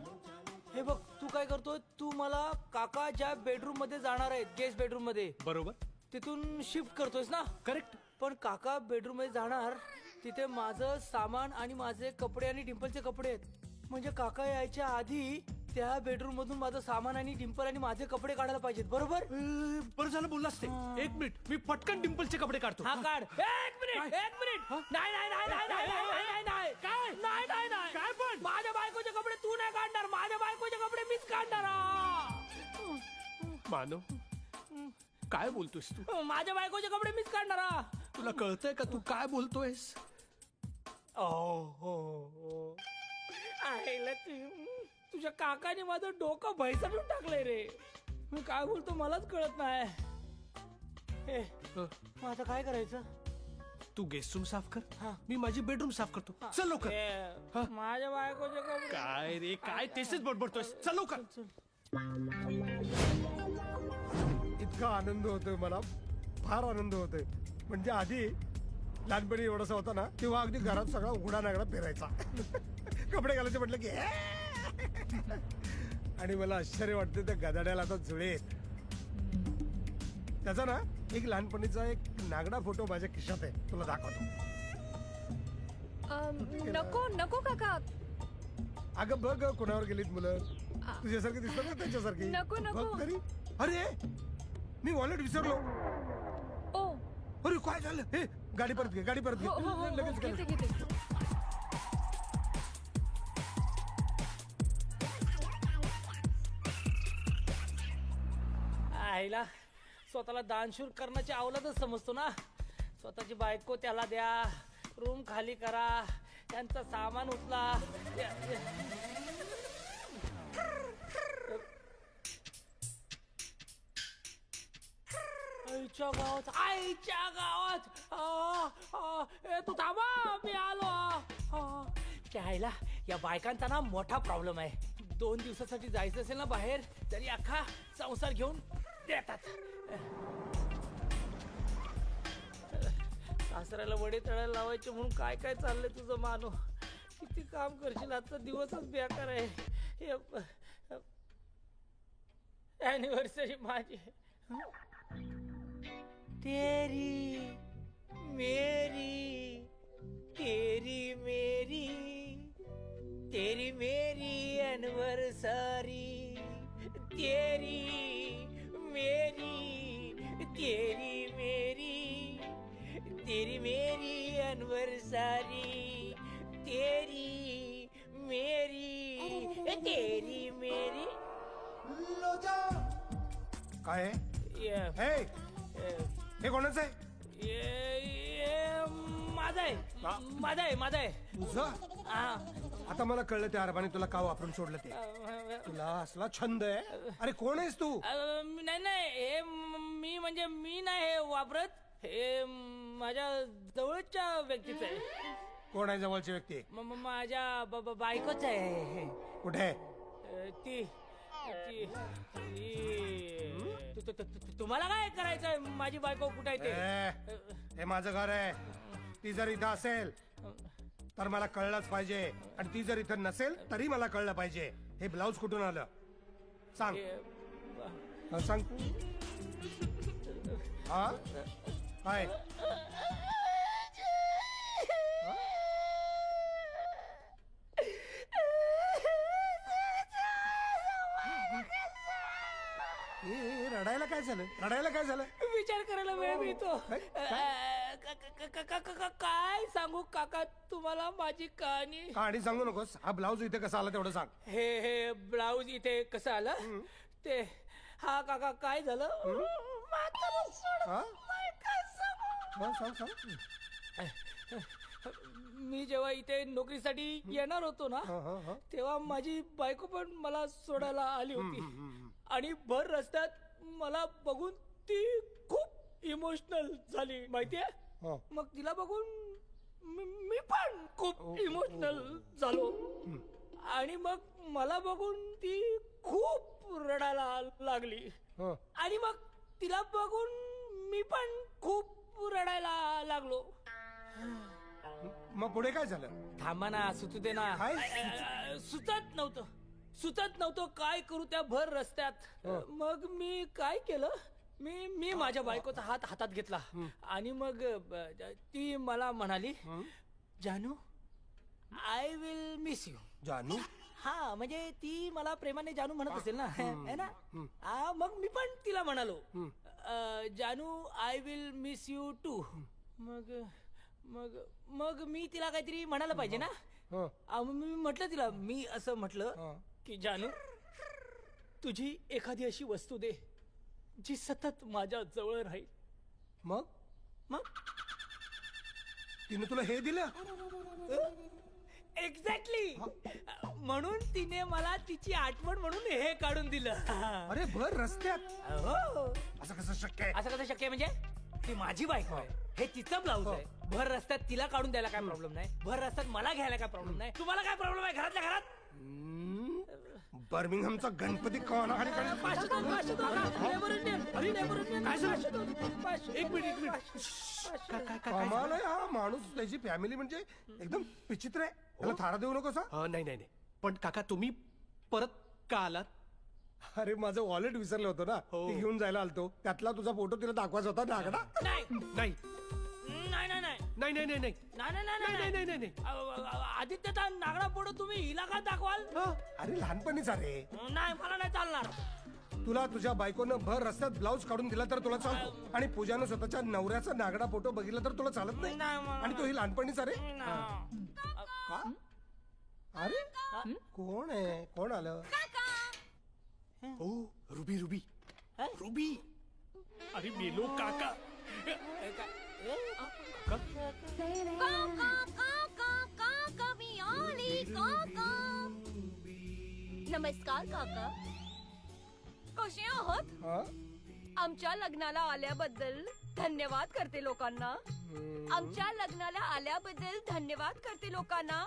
हे बघ तू काय करतोय. तू मला काका ज्या बेडरूम मध्ये जाणार आहेत गेस्ट बेडरूम मध्ये बरोबर. तिथून शिफ्ट करतोयस ना. करेक्ट. पण काका बेडरूम मध्ये जाणार तिथे माझं सामान आणि माझे कपडे आणि डिंपलचे कपडे आहेत. म्हणजे काका यायच्या आधी त्या बेडरूम मधून माझं सामान आणि डिंपल आणि माझे कपडे काढायला पाहिजेत. बरोबर. बरं झालं बोललास ते. एक मिनिट मी पटकन डिम्पलचे कपडे काढतो. हा काढ. एक मिनिट एक मिनिट. नाही नाही नाही नाही नाही नाही नाही नाही काय? नाही नाही नाही काय पण? माझ्या बायकोचे कपडे तू नाही काढणार. माझ्या बायकोचे कपडे मीच काढणार. मानव काय बोलतोयस तू? माझ्या बायकोचे कपडे मीच काढणार. तुला कळतंय का तू काय बोलतोयस? आईला तुझ्या काकाने माझं डोकं भैसडून टाकलंय रे. मी काय बोलतो मलाच कळत नाही. मग आता काय करायचं? तू गेस्ट रूम साफ कर. हा. मी माझी बेडरूम साफ करतो. चल लवकर. माझ्या बायकोचे कपडे काय रे काय तेच बडबडतोयस? चल लवकर. इतका आनंद होतोय मला, फार आनंद होतोय. म्हणजे आधी लहानपणी एवढासा होता ना तेव्हा अगदी घरात सगळा उघडा नागडा फिरायचा. कपडे घालायचे म्हटलं की आणि मला आश्चर्य वाटते त्या गदाड्याला आता जुळे आहेत. त्याचा ना एक लहानपणीचा एक नागडा फोटो माझ्या खिशात आहे, तुला दाखवतो. नको नको काका. अगं बघ कोणावर गेलीत मुलं. तुझ्यासारखी दिसतात ना त्यांच्यासारखी. नको, नको. बघ तरी. अरे मी वॉलेट विसरलो. ओ अरे काय झालं? हे गाडी परत घे, गाडी परत घे. हो हो हो लगेच घेते लगेच. घेते. आईला स्वतःला दानशूर करण्याची अवलादच समजतो ना. स्वतःची बायको त्याला द्या, रूम खाली करा, त्यांचं सामान उचला. आईच्या गावात तू थांबा मी आलो. त्या आईला या बायकांचा ना मोठा प्रॉब्लेम आहे. 2 दिवसासाठी जायचं असेल ना बाहेर तरी अख्खा संसार घेऊन देतात. सासऱ्याला वडे तळायला लावायचे म्हणून काय काय चाललंय तुझं मानो. किती काम करशील. आजचा दिवसच बेकार आहे. अॅनिव्हर्सरी माझी. तेरी मेरी तेरी मेरी तेरी मेरी एनिवर्सरी. तेरी मेरी तेरी मेरी तेरी मेरी एनिवर्सरी. तेरी मेरी तेरी मेरी. काय ये- हे ये- हे कोणाचं आहे? माझा आहे माझा आहे माझा आहे. तुझं? हा. आता मला कळलं त्या अरबाने तुला का वापरून सोडलं ते. तुला असला छंद आहे. अरे कोण आहेस तू? नाही नाही हे मी म्हणजे मी नाही हे वापरत. हे माझ्या जवळच्या व्यक्तीच आहे. कोण आहे जवळची व्यक्ती? माझ्या बायकोच आहे. कुठे? ती तुम्हाला काय करायचंय? माझी बायको कुठे आहे ते? हे माझं घर आहे. ती जर इथं असेल तर मला कळलंच पाहिजे आणि ती जर इथं नसेल तरी मला कळलं पाहिजे. हे ब्लाऊज कुठून आलं सांग. सांग. हा काय? रडायला काय झालं? रडायला काय झालं? विचार करायला वेळ मिळतो. काय सांगू काका तुम्हाला माझी कहाणी. कहाणी सांगू नकोस. हा ब्लाऊज इथे कसा आला तेवढं सांग. हे ब्लाऊज इथे कसं आलं ते. हा काका काय झालं. हा? सांग सांग. मी जेव्हा इथे नोकरीसाठी येणार होतो ना तेव्हा माझी बायको पण मला सोडायला आली होती आणि भर रस्त्यात मला बघून ती खूप इमोशनल झाली माहितीये. मग तिला बघून मी पण खूप इमोशनल झालो आणि मग मला बघून ती खूप रडायला लागली आणि मग तिला बघून मी पण खूप रडायला लागलो. मग पुढे काय झालं. थांबा ना सुचू दे ना. सुचत नव्हतं काय करू त्या भर रस्त्यात. मग मी काय केलं मी माझ्या बायकोचा हात हातात घेतला आणि मग ती मला म्हणाली जानू आय विल मिस यू. जानू. हा म्हणजे ती मला प्रेमाने जानू म्हणत असेल ना है ना. मग मी पण तिला म्हणालो जानू I will miss you too. मग मग मग मी तिला काहीतरी म्हणायला पाहिजे ना. मी म्हटलं तिला मी असं म्हटलं की जानू तुझी एखादी अशी वस्तू दे जी सतत माझ्या जवळ राहील. मग मग तिने तुला हे दिलं. एक्झॅक्टली. म्हणून तिने मला तिची आठवण म्हणून हे काढून दिलं. अरे भर रस्त्यात. हो. असं कसं शक्य आहे. असं कसं शक्य आहे म्हणजे ती माझी बायको आहे हे तिचं ब्लाऊज आहे. भर रस्त्यात तिला काढून द्यायला काय प्रॉब्लेम नाही. भर रस्त्यात मला घ्यायला काय प्रॉब्लेम नाही. तुम्हाला काय प्रॉब्लेम आहे घरातल्या घरात. बर्मिंगहमचा गणपती एक मिनिट कमाल आहे हा माणूस. त्याची फॅमिली म्हणजे एकदम विचित्र आहे. त्याला थारा देऊ नको. नाही पण काका तुम्ही परत का आलात. अरे माझं वॉलेट विसरलं होतं ना. ते घेऊन जायला आलतो. त्यातला तुझा फोटो तिला दाखवायचा होता. नागडा. नाही आदित्यचा नागडा फोटो तुम्ही हिला का दाखवाल. अरे लहानपणीचा रे. नाही मला नाही चालणार. तुला तुझ्या बायकोनं भर रस्त्यात ब्लाऊज काढून दिला तर तुला चालतो आणि पूजानं स्वतःच्या नवऱ्याचा नागडा फोटो बघितला तर तुला चालत नाही. आणि तो ही लहानपणीचा रे. अरे कोण आहे. कोण आलं. हो रुबी रुबी रुबी. अरे मेलो काका. नमस्कार काका. कसे आहात. आमच्या लग्नाला आल्याबद्दल धन्यवाद करते लोकांना. आमच्या लग्नाला आल्याबद्दल धन्यवाद करते लोकांना.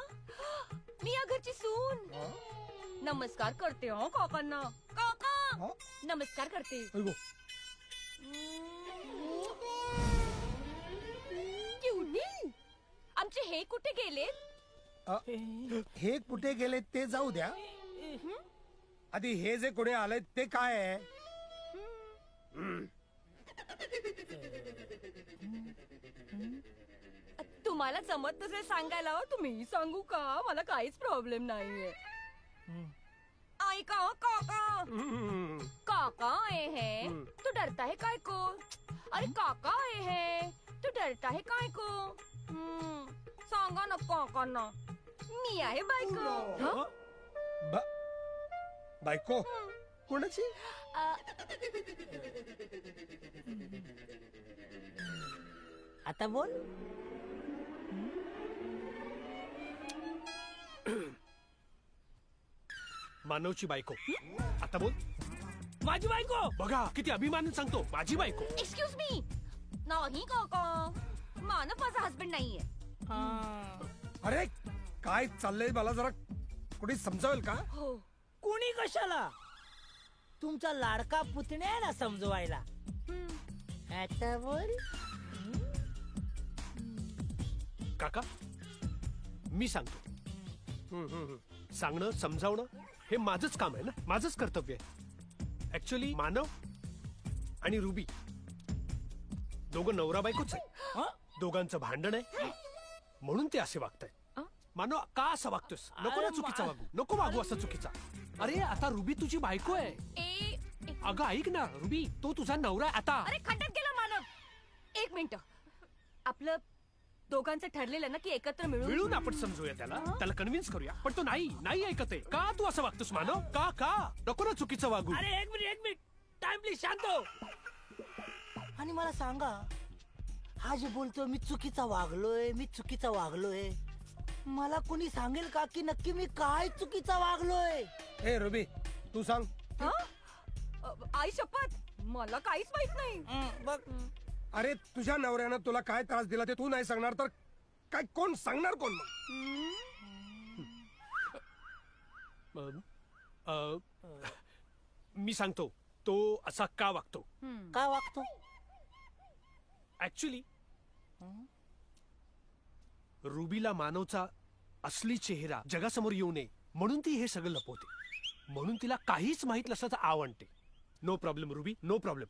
मी या घरची सून. नमस्कार करते हो काकांना. काका नमस्कार करते. आमचे हे कुठे गेले. हे कुठे गेले ते जाऊ द्या. आधी हे जे कोणी आलंय ते काय आहे. तुम्हाला जमत नसेल सांगायला तुम्ही सांगू का. मला काहीच प्रॉब्लेम नाहीये. ऐका काका. काका आए हैं तू डरता है काय को. अरे काका आए हैं तू डरता है काय को. सांगा ना काकांना. मी आहे बायको. बायको कोणाची. आता बोल. मानवची बायको. आता बोल. माझी बायको. बघा किती अभिमानाने सांगतो माझी बायको. Excuse me. नाही काका मानव माझा हसबंड नाहीये. अरे काय चाललंय मला जरा कोणी समजावेल का. हो. कोणी कशाला. तुमचा लाडका पुतण्या ना समजवायला. आता बोल. काका मी सांगतो. सांगणं समजावणं हे माझंच काम आहे ना. माझंच कर्तव्य आहे. ऍक्च्युली मानव आणि रुबी दोघं नवरा बायकोच आहे. दोघांचं भांडण आहे म्हणून ते असे वागतायत. मानव का असं वागतोस. नको ना चुकीचा वागू. नको वागू असं चुकीचा. अरे आता रुबी तुझी बायको आहे. अगं ऐक ना रुबी तो तुझा नवरा आता. अरे खड्ड्यात गेला मानव. एक मिनिट. आपलं दोघांचं ठरलेलं ना की एकत्र मिळून आपण समजूया त्याला कन्व्हिन्स करूया. पण तो नाही ऐकत आहे. का तू असं वागतोस मानव? का नको ना चुकीचं वागू. अरे एक मिनिट टाइम प्लीज, शांत हो. आणि मला सांगा, हा जे बोलतोय मी चुकीचा वागलोय, मला कोणी सांगेल का की नक्की मी काय चुकीचा वागलोय? ए रुबी तू सांग. आई शपथ मला काहीच माहित नाही. बघ, अरे तुझ्या नवऱ्यानं तुला काय त्रास दिला ते तू नाही सांगणार तर काय कोण सांगणार कोण मग? मी सांगतो तो असा का वागतो. काय वागतो? ऍक्च्युली रुबीला मानवचा असली चेहरा जगासमोर येऊ नये म्हणून ती हे सगळं लपवते. म्हणून तिला काहीच माहित नसल्याचं आवडते. No problem Ruby, no problem.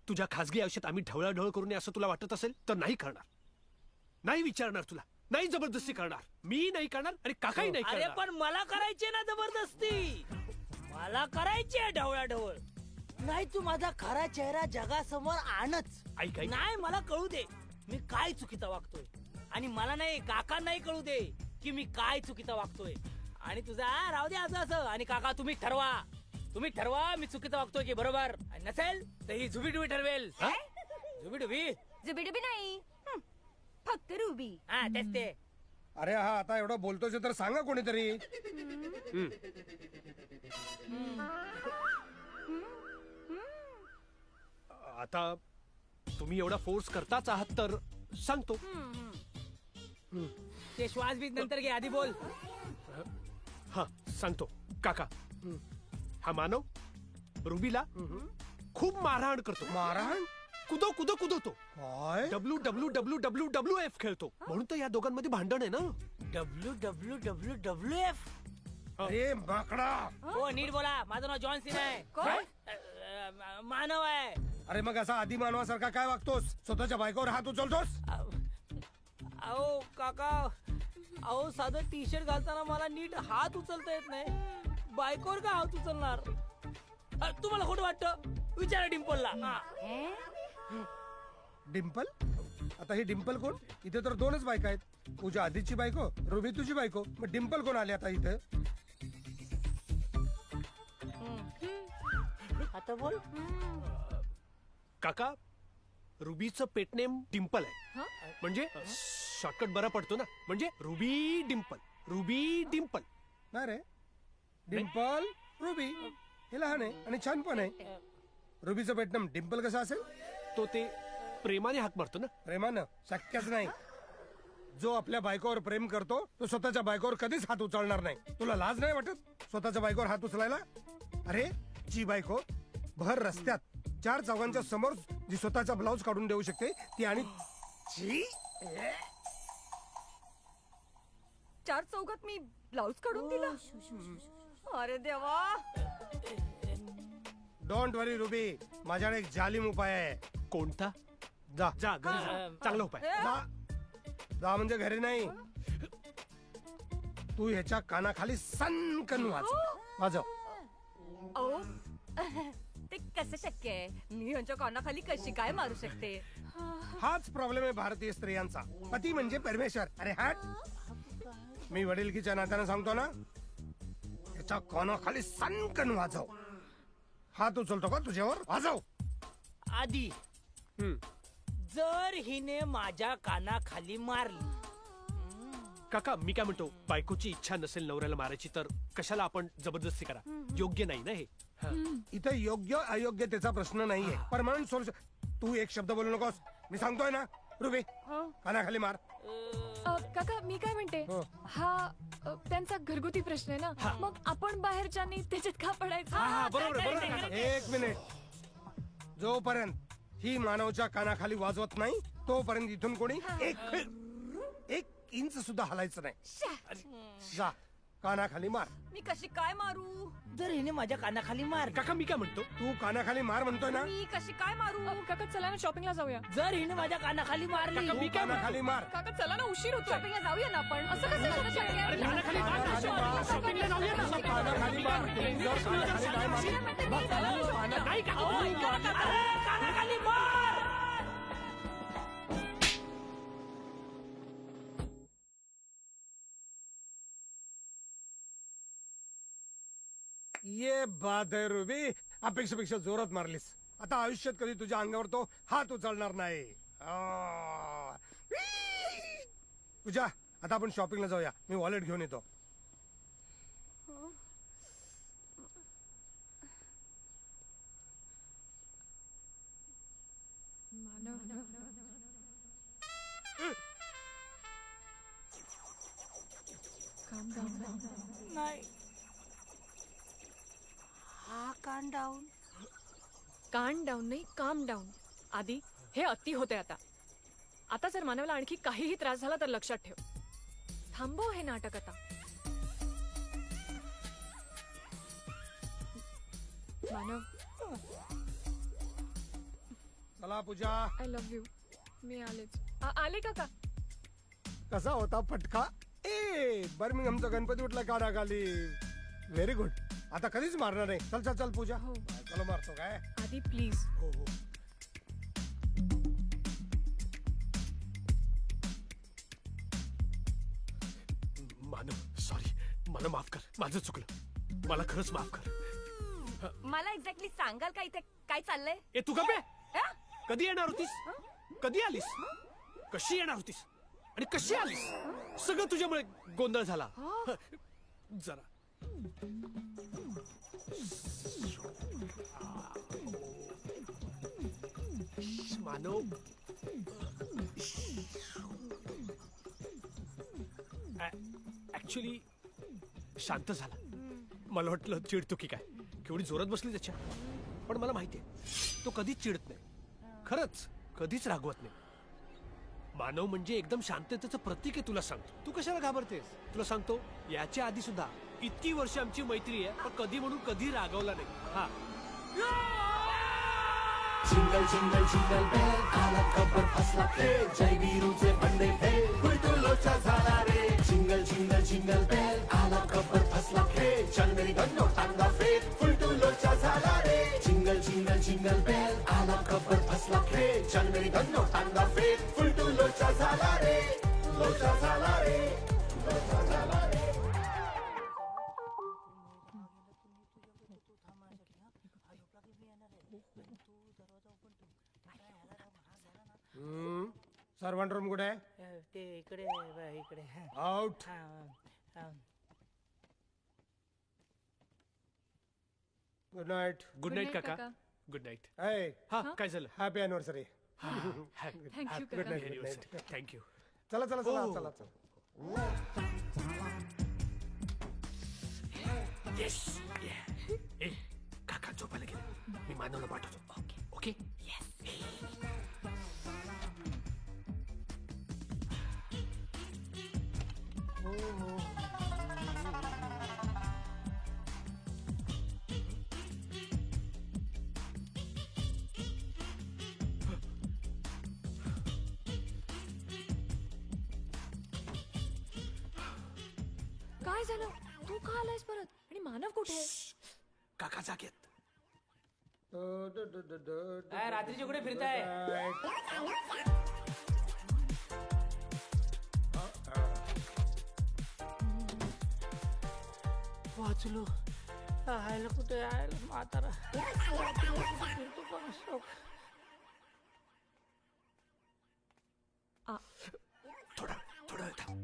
तुझ्या खासगी आयुष्यात आम्ही ढवळाढवळ करू नये असं तुला वाटत असेल तर नाही करणार. नाही विचारणार तुला, नाही जबरदस्ती करणार. मी नाही करणार आणि काकाही नाही अरे करणार. पण मला करायची ना जबरदस्ती, मला करायची आहे ढवळाढवळ. नाही तू माझा खरा चेहरा जगासमोर आणच. ऐक ऐक. नाही मला कळू दे मी काय चुकीचा वागतोय, आणि मला नाही काका नाही कळू दे की मी काय चुकीचा वागतोय. आणि तुझा राहू दे असं. आणि काका तुम्ही ठरवा मी चुकीचा वागतोय की बरोबर. आणि नसेल तर ही झुबीडुबी ठरवेल. झुबीडुबी जुबिडुबी नाही, फक्त रुबी. हा तेच ते. अरे हा आता एवढं बोलतोस तर सांगा कोणीतरी. आता तुम्ही एवढा फोर्स करताच आहात तर सांगतो. ते श्वास बीज नंतर घे, आधी बोल. हा सांगतो काका. हा मानव रुबीला खूप मारहाण करतो. मारहाण? कुदवतो. काय? WWF खेळतो. म्हणून तर या दोघांमध्ये भांडण आहे ना. WWF. अरे माकडा. हो नीट बोला, माझं नाव जॉन सीना आहे. कोण? मानव आहे. अरे मग असा आधी मानवासारखा काय वागतोस? स्वतःच्या बायकोवर हात उचलतोस? अहो काका, अहो साधं टी शर्ट घालताना मला नीट हात उचलता येत नाही, बायकोवर का हात उचलणार? तुम्हाला खोटं वाटतं? विचारा डिम्पलला. डिम्पल? आता ही डिम्पल कोण? इथे तर दोनच बायका आहेत, पूजा आधीची बायको, रुबी तुझी बायको. मग डिम्पल कोण आले आता इथे? आता बोल. काका रुबीचं पेटनेम डिम्पल आहे. म्हणजे शॉर्टकट बरा पडतो ना. म्हणजे रुबी डिम्पल. नाही रे, डिम्पल रुबी हे लहान आहे आणि छान पण आहे. रुबीचं पेटनाम डिम्पल कसं असेल? तो ते प्रेमाने हाक मारतो ना. प्रेमानं? शक्यच नाही. जो आपल्या बायकोवर प्रेम करतो तो स्वतःच्या बायकोवर कधीच हात उचलणार नाही. तुला लाज नाही वाटत स्वतःच्या बायकोवर हात उचलायला? अरे जी बायको भर रस्त्यात 4 चौघांच्या समोर जी स्वतःचा ब्लाऊज काढून देऊ शकते ती, आणि 4 चौघात मी ब्लाऊज काढून दिला? अरे देवा. डोंट वरी रुबी, माझ्याकडे एक जालिम उपाय आहे. कोणता? जा जा घरी जा. चांगला उपाय. जा म्हणजे घरी नाही, तू ह्याच्या कानाखाली सनकन वाजव. अहो ते कसं शक्य आहे? मी ह्यांच्या कानाखाली कशी काय मारू शकते? हाच प्रॉब्लेम आहे भारतीय स्त्रियांचा. पती म्हणजे परमेश्वर. अरे हाट, मी वडिलकीच्या नात्यानं सांगतो ना, त्याच्या कानाखाली सनकन वाजव. हात उचलतो का तुझ्यावर? वाजव. आधी जर हिने माझ्या कानाखाली मारली. काका मी काय म्हणतो, बायकोची इच्छा नसेल नवऱ्याला मारायची तर कशाला आपण जबरदस्ती करा? योग्य नाही ना हे. इथे योग्य अयोग्य त्याचा प्रश्न नाहीये. Permanent solution. तू एक शब्द बोलू नकोस, मी सांगतोय ना. रुबी कानाखाली मार. काका मी काय म्हणते, हा त्यांचा घरगुती प्रश्न आहे ना, मग आपण बाहेरच्यानी त्याच्यात का पडायचं? बरोबर. एक मिनिट. जोपर्यंत ही मानवच्या कानाखाली वाजवत नाही तोपर्यंत इथून कोणी एक इंच सुद्धा हलायचं नाही. जा कानाखाली मार. मी कशी काय मारू? जर हिने माझ्या कानाखाली मारली. काका मी काय म्हणतो, तू कानाखाली मार म्हणतोय ना. मी कशी काय मारू? काका चला ना शॉपिंगला जाऊया. जर हिने माझ्या कानाखाली मारली. तू कानाखाली मार. काका चला ना, उशीर होतो. शॉपिंगला जाऊया ना आपण. असं कसं होणं शक्य आहे? कानाखाली मार ना. शॉपिंगला जाऊया ना. कानाखाली मार. नाही काका. कानाखाली मार. ये बात आहे रुबी, अपेक्षेपेक्षा जोरात मारलीस. आता आयुष्यात कधी तुझ्या अंगावर तो हात उचलणार नाही. पूजा, आता आपण शॉपिंगला जाऊया. मी वॉलेट घेऊन येतो. नाही हा कान डाऊन. कान डाऊन नाही, काम डाऊन. आधी हे अति होते. आता जर मानवला आणखी काहीही त्रास झाला तर लक्षात ठेव. थांबव हे नाटक आता. मानव, चला पूजा. I love you. मी आलेच. आले काका. कसा होता फटका? बर्मिंगहमचा गणपती उठला काढाखाली. Very good. आता कधीच मारणार नाही. चल चल चल पूजा. हो. चला मारतो काय. आधी प्लीज. हो हो. मानव सॉरी, मला माफ कर. माझं चुकलं. मला खरंच माफ कर. मला एक्झॅक्टली सांगाल का इथे काय चाललंय? ए तू गप्पे. हा? कधी येणार होतीस? कधी आलीस? कशी येणार होतीस आणि कशी आलीस? सगळं तुझ्यामुळे गोंधळ झाला. जरा मानव, ऍक्च्युली शांत झाला. मला वाटलं चिडतो की काय, केवढी जोरात बसली त्याच्या. पण मला माहितीये तो कधीच चिडत नाही. खरंच कधीच रागवत नाही. मानव म्हणजे एकदम शांततेचं प्रतीक आहे. तुला सांगतो. तू कशाला घाबरतेस? तुला सांगतो, याच्या आधी सुद्धा इतकी वर्ष आमची मैत्री आहे, पण कधी म्हणून कधी रागवला नाही. हा जिंगल जिंगल जिंगल बेल आला खबर फसला खेळ जय वीरूचे बंडे फेल फुलटू लोचा झाला रे. जिंगल जिंगल जिंगल बेल आला खबर फसला खेळ चल मेरी गन्नो टांगा फेल फुलटू लोचा झाला रे. जिंगल जिंगल जिंगल बेल आला खबर फसला खेळ चल मेरी गन्नो टांगा फेल फुलटू लोचा झाला रे. लोचा झाला रे. लोचा झाला रे. सर्वंट रूम कुठे आहे? ते इकडे इकडे. Out. Good night. Good night काका. Good night. हा काय झालं? Happy anniversary. थँक्यू गुड काका. नाईट. थँक्यू. चला चला चला चला चला. येस. ए काका झोपायला गेले. मी मानवला पाठवतो. Okay okay. काय झालं? तू का आलायस परत? आणि मानव कुठे आहे? काका जागेत. काय रात्रीचे कुठे फिरताय? वाचलो. आयला कुठे आयला म्हातारा फिरतो कोण शोक. थोडा थोडा वेळ थांब.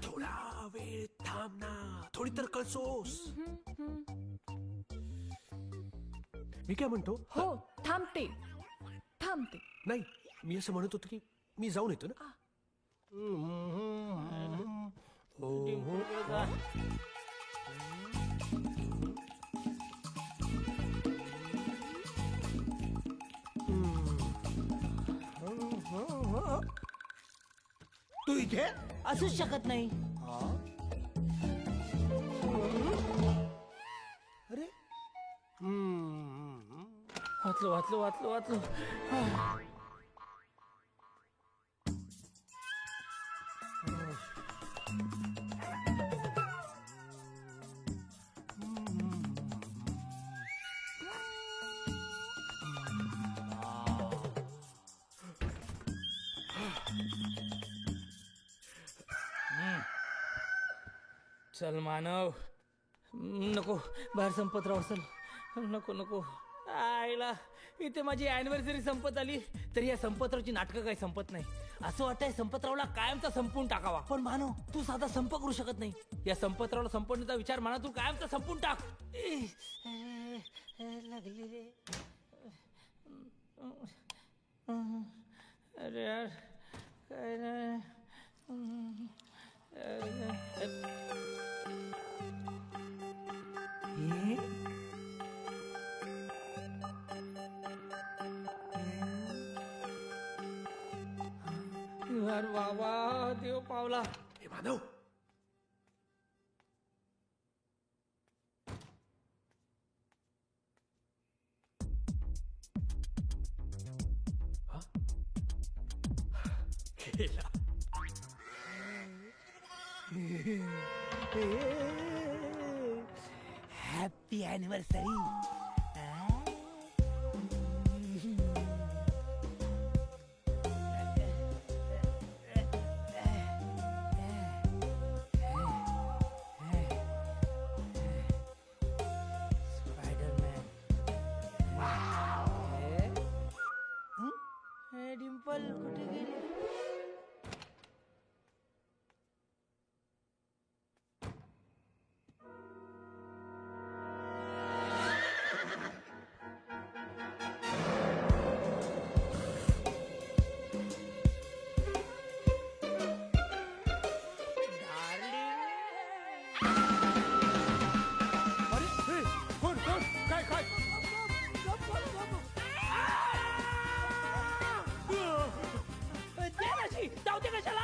थोडा वेळ थांब ना. थोडी तर कळसोस. मी काय म्हणतो? हो थांबते. नाही, मी असं म्हणत होतो की मी जाऊन येतो ना. तू इथे असूच शकत नाही. अरे वाचलो वाचलो वाचलो वाचलो. चल मानव, नको बाहेर संपत राहू, चल. नको नको. आईला इथे माझी अॅनिव्हर्सरी संपत आली तरी या संपतरावची नाटकं काही संपत नाही. असं वाटतंय संपतरावला कायमचा संपवून टाकावा. पण मानव, तू साधा संप करू शकत नाही. या संपतरावला संपवण्याचा विचार म्हणा, तू कायमचा संपून टाक. लागली रे. अरे यार, काय नाही. यार बाबा, देव पावला. हे मानव, गेला. Happy anniversary. डिंपल कुठे गेली? कोण कोण काय काय धावते कशाला?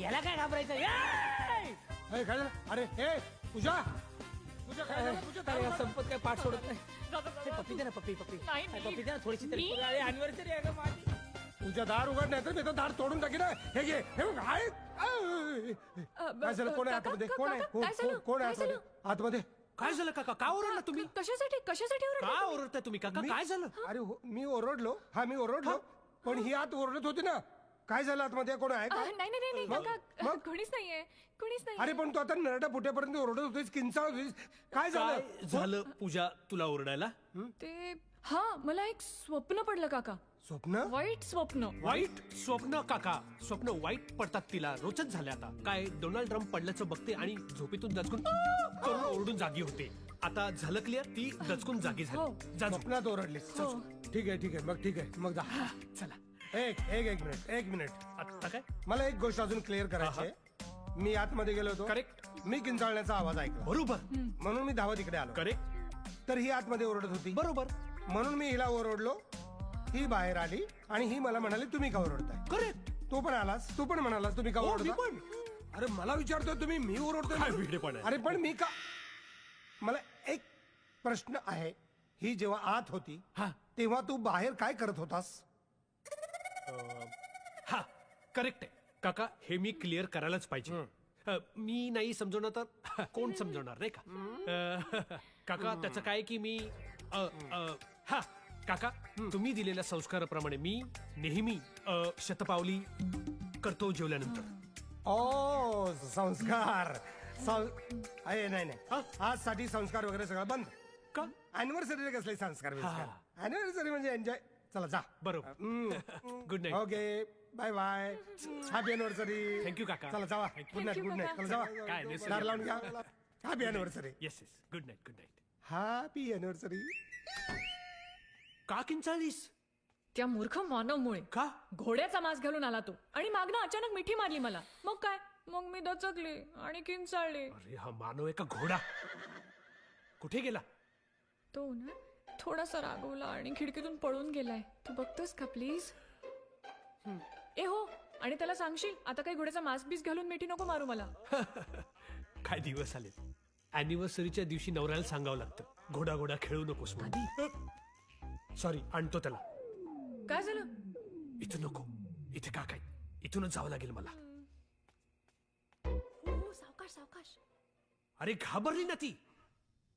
याला काय घाबरायचं? काय झालं? अरे हे पूजा पूजा काय झालं? पूजा काय झालं? संपत काय पाठ सोडत नाही. पप्पी दे ना, पप्पी पप्पी नाही, पप्पी दे ना थोडीशी तरी. मी- अरे अॅनिव्हर्सरी आहे का माझी? पूजा दार उघड नाही तर मी तो दार तोडून टाकी ना. हे घे, हे बघ, आहे. काय झालं? कोण आहे आतमध्ये? कोण आहे? काय झालं? कोण आहे काय आतमध्ये? आतमध्ये काय झालं काका? का ओरडला तुम्ही? कशासाठी कशासाठी ओरडले? का ओरडताय तुम्ही काका? काय झालं? अरे मी ओरडलो. हा मी ओरडलो, पण ही आत ओरडत होती ना. काय झालं आतमध्ये? कोण आहे का? नाही नाही नाही मग? काका, मग? कोणीच नाहीये, कोणीच नाही. अरे पण तू आता नरडा फुटेपर्यंत ओरडत होतीस, किंचाळत होतीस. काय झालं? काय झालं पूजा तुला ओरडायला? ते हा मला एक स्वप्न पडलं काका. स्वप्न? वाईट स्वप्न. वाईट स्वप्न काका? स्वप्न वाईट पडतात तिला. रोचक झाले आता. काय डोनाल्ड ट्रम्प पडल्याचं बघते आणि झोपेतून दचकून करून ओरडून जागी होते. आता झालं क्लिअर, ती दचकून जागी हो. झाली. जा झोप. स्वप्नात ओरडलीस. हो. ठीक आहे ठीक आहे, मग ठीक आहे, मग जा. चला. एक मिनिट. आता काय? मला एक गोष्ट अजून क्लिअर करायची आहे. मी आतमध्ये गेलो होतो. करेक्ट. मी किंचाळण्याचा आवाज ऐकला बरोबर. म्हणून मी धावत इकडे आलो. करेक्ट. तर ही आतमध्ये ओरडत होती. बरोबर. म्हणून मी हिला ओरडलो. ही बाहेर आली आणि ही मला म्हणाली तुम्ही का ओरडताय? करेक्ट. तू पण आलास, तू पण म्हणालास तुम्ही का हो, मी ओरडता? पण. अरे मला विचारतोय तुम्ही, मी ओरडतोय? काय वेडेपण आहे? अरे पण मी का? मला एक प्रश्न आहे. ही जेव्हा आत होती हा. तेव्हा तू बाहेर काय करत होतास? हा, करेक्ट आहे काका. हे मी क्लिअर करायलाच पाहिजे. मी नाही समजवणार तर कोण समजवणार, नाही का? काका त्याचं काय की मी हा काका, तुम्ही दिलेल्या संस्काराप्रमाणे मी नेहमी शतपावली करतो जेवल्यानंतर. ओ संस्कार. नाही नाही, आजसाठी संस्कार वगैरे सगळं बंद. का? अॅनिव्हर्सरी कसले संस्कार? अॅनिव्हर्सरी म्हणजे एन्जॉय. चला जा. बरोबर. Good night. Okay, bye bye. Happy anniversary. Thank you काका. चला जावा. Good night, good night. चला जावा. काय anniversary? दार लावून घ्या. Happy anniversary. Yes yes. Good night. Good night. Happy anniversary. का किंचाळलीस? त्या मूर्ख मानवमुळे. का? घोड्याचा मांस घालून आला तो आणि मागणं अचानक मिठी मारली मला. मग काय? मग मी दचकले आणि किंचाळले. अरे हा मानव एका घोडा. कुठे गेला? तो ना थोडासा रागवला आणि खिडकीतून पळून गेलाय. तू बघतोस का प्लीज? ए हो, आणि त्याला सांगशील आता काही घोड्याचा मांस बीस घालून मिठी नको मारू मला. काय दिवस आले. अॅनिव्हर्सरीच्या दिवशी नवऱ्याला सांगावं लागतं घोडा घोडा खेळू नकोस म्हणून. सॉरी, आणतो त्याला. काय झालं? इथं नको. इथे का काय? इथूनच जावं लागेल मला. हो, सावकाश सावकाश. अरे घाबरली ना ती.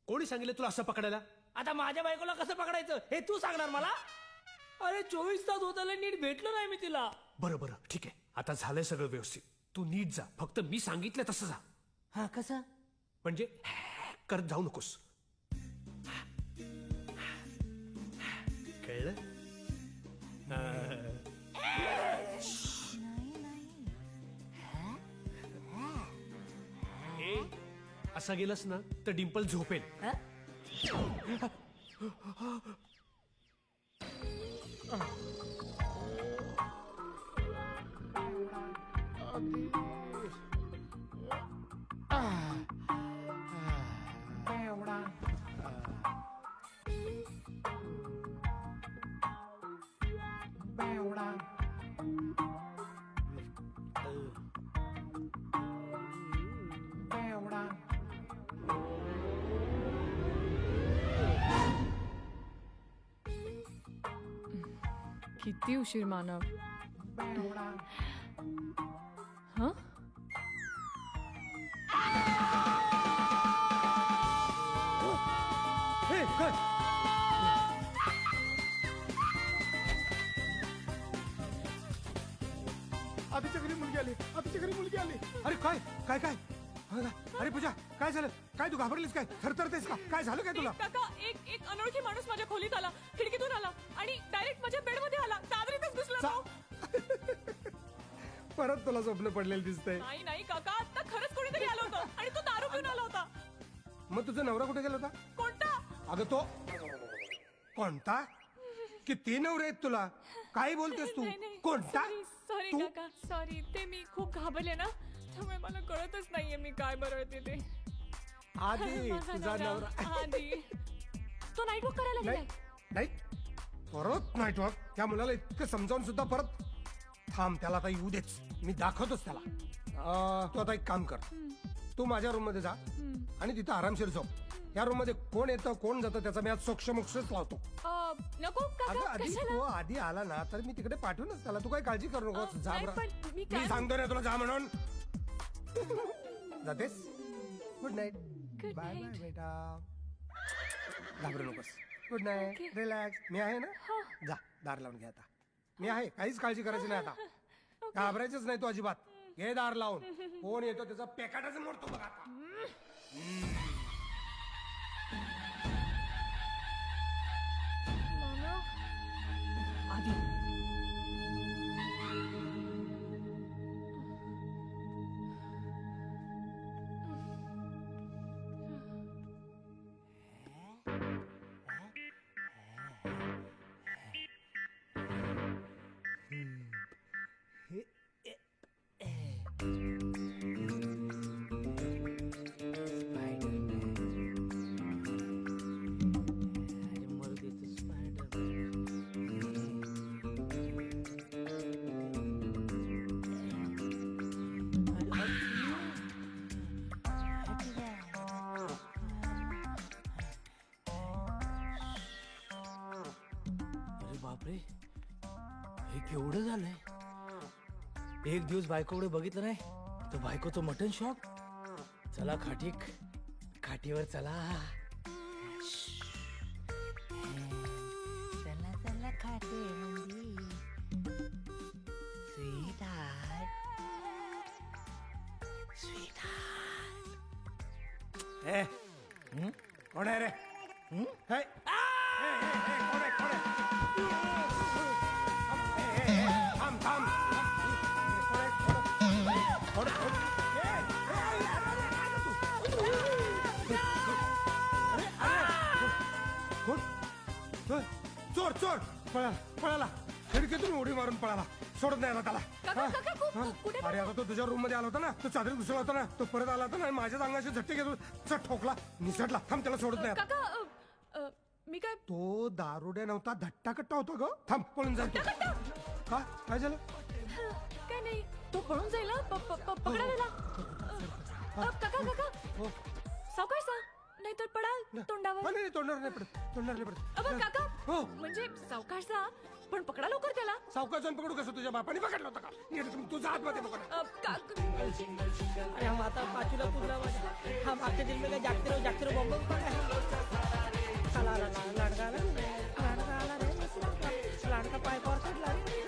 कोणी सांगितलं तुला असं पकडायला? आता माझ्या बायकोला कसं पकडायचं हे तू सांगणार मला? अरे 24 तास होत आले, नीट भेटलो नाही मी तिला. बरं बरं, ठीक आहे. आता झालंय सगळं व्यवस्थित. तू नीट जा. फक्त मी सांगितलं तसं जा. हा कसा म्हणजे करत जाऊ नकोस. कळलं? असा गेलास ना तर डिंपल झोपेल. किती उशीर मानव. हं? हे काय आधीच्या घरी मुलगी आली, आधीच्या घरी मुलगी आली. अरे काय काय काय अरे पूजा काय झालं काय तू घाबरलीस काय थरथरतेस का काय झालं काय तुला काका एक अनोळखी माणूस माझ्या खोलीत आला, खिडकीतून आला आणि डायरेक्ट माझ्या बेडमध्ये आला. चादरीतच घुसला तो. परत तुला स्वप्न पडलेलं दिसतंय. नाही नाही काका, आता खरंच कोणीतरी आलं होतं आणि तो दारू पिऊन आला होता. मग तुझा नवरा कुठे गेला होता? कोणता? अगं तो कोणता? किती नवरे आहेत तुला? काय बोलतेस तू? कोणता? सॉरी तू- काका, सॉरी. ते मी खूप घाबरले ना, त्यामुळे मला कळतच नाहीये मी काय बरळते ते. आधी माझा तुझा नवरा आधी तो नाईट वॉक करायला नाही गेलाय. नाही परत नाईट वॉक. त्या मुलाला इतकं समजावून सुद्धा परत थांब. त्याला आता येऊ देच, मी दाखवतोच त्याला. तू आता एक काम कर, तू माझ्या रूम मध्ये जा आणि तिथं आरामशीर झोप. या रूम मध्ये कोण येतं कोण जातं त्याचा मी आज सोक्षमोक्षच लावतो. नको अगं काका, आधी कशाला? तो आधी आला ना तर मी तिकडे पाठवूनच त्याला. तू काही काळजी करू नकोस. जा नाही, बरं. पण मी मी काय सांगतो ना तुला जा म्हणून. जातेस? Good night. Good bye bye night. बेटा. घाबरू नकोस. Good night. Okay. रिलॅक्स. मी आहे ना. जा दार लावून घे आता. मी आहे, काहीच काळजी करायची नाही आता. घाबरायचंच नाही तू अजिबात. घे दार लावून. कोण येतो त्याचा पेकाटाच मोडतो बघ आता. आधी अरे बापरे, हे केवढं झालंय. एक दिवस बायकोकडे बघितलं नाही तर बायकोचं मटन शॉप. चला खाटीवर चला. चला चला खाटे ए, कोण आहे रे? हे? हे, कोण आहे? कोण आहे? थांब थांब. कोण आहे? कोण आहे? कोण? चोर चोर पळाला. खिडकीतून उडी मारून पळाला. सोडत नाही आता काका, काका, त्याला. कुठे अरे आता तो तुझ्या रूम मध्ये आला होता ना, तो चादरीत घुसला होता ना, तो परत आला होता ना, माझ्याच अंगाशी झटके घेतो. चट ठोकला, निसटला. थांब, त्याला सोडत नाही आता. काका, मी काय तो दारुड्या नव्हता, धट्टा कट्टा होता ग. थांब, पळून जातो. का काय झालं? काय नाही, तो पळून जाईल हं. पकडा त्याला. काका सावकाश जा, नाहीतर पडाल तोंडावर. नाही तोंडावर नाही पडत. काका, हो. म्हणजे सावकाश जा, पण पकडा लवकर त्याला. सावकाश जाऊन पकडू कसं? तुझ्या बापाने पकडलं होतं का? तुझा हातमध्ये पकड. अरे हम आता पाचूला पुरला वाजता. हम आपके दिल में जागते रहो बॉम्ब चला लाडका रे. लाडका पाय पर चढला रे.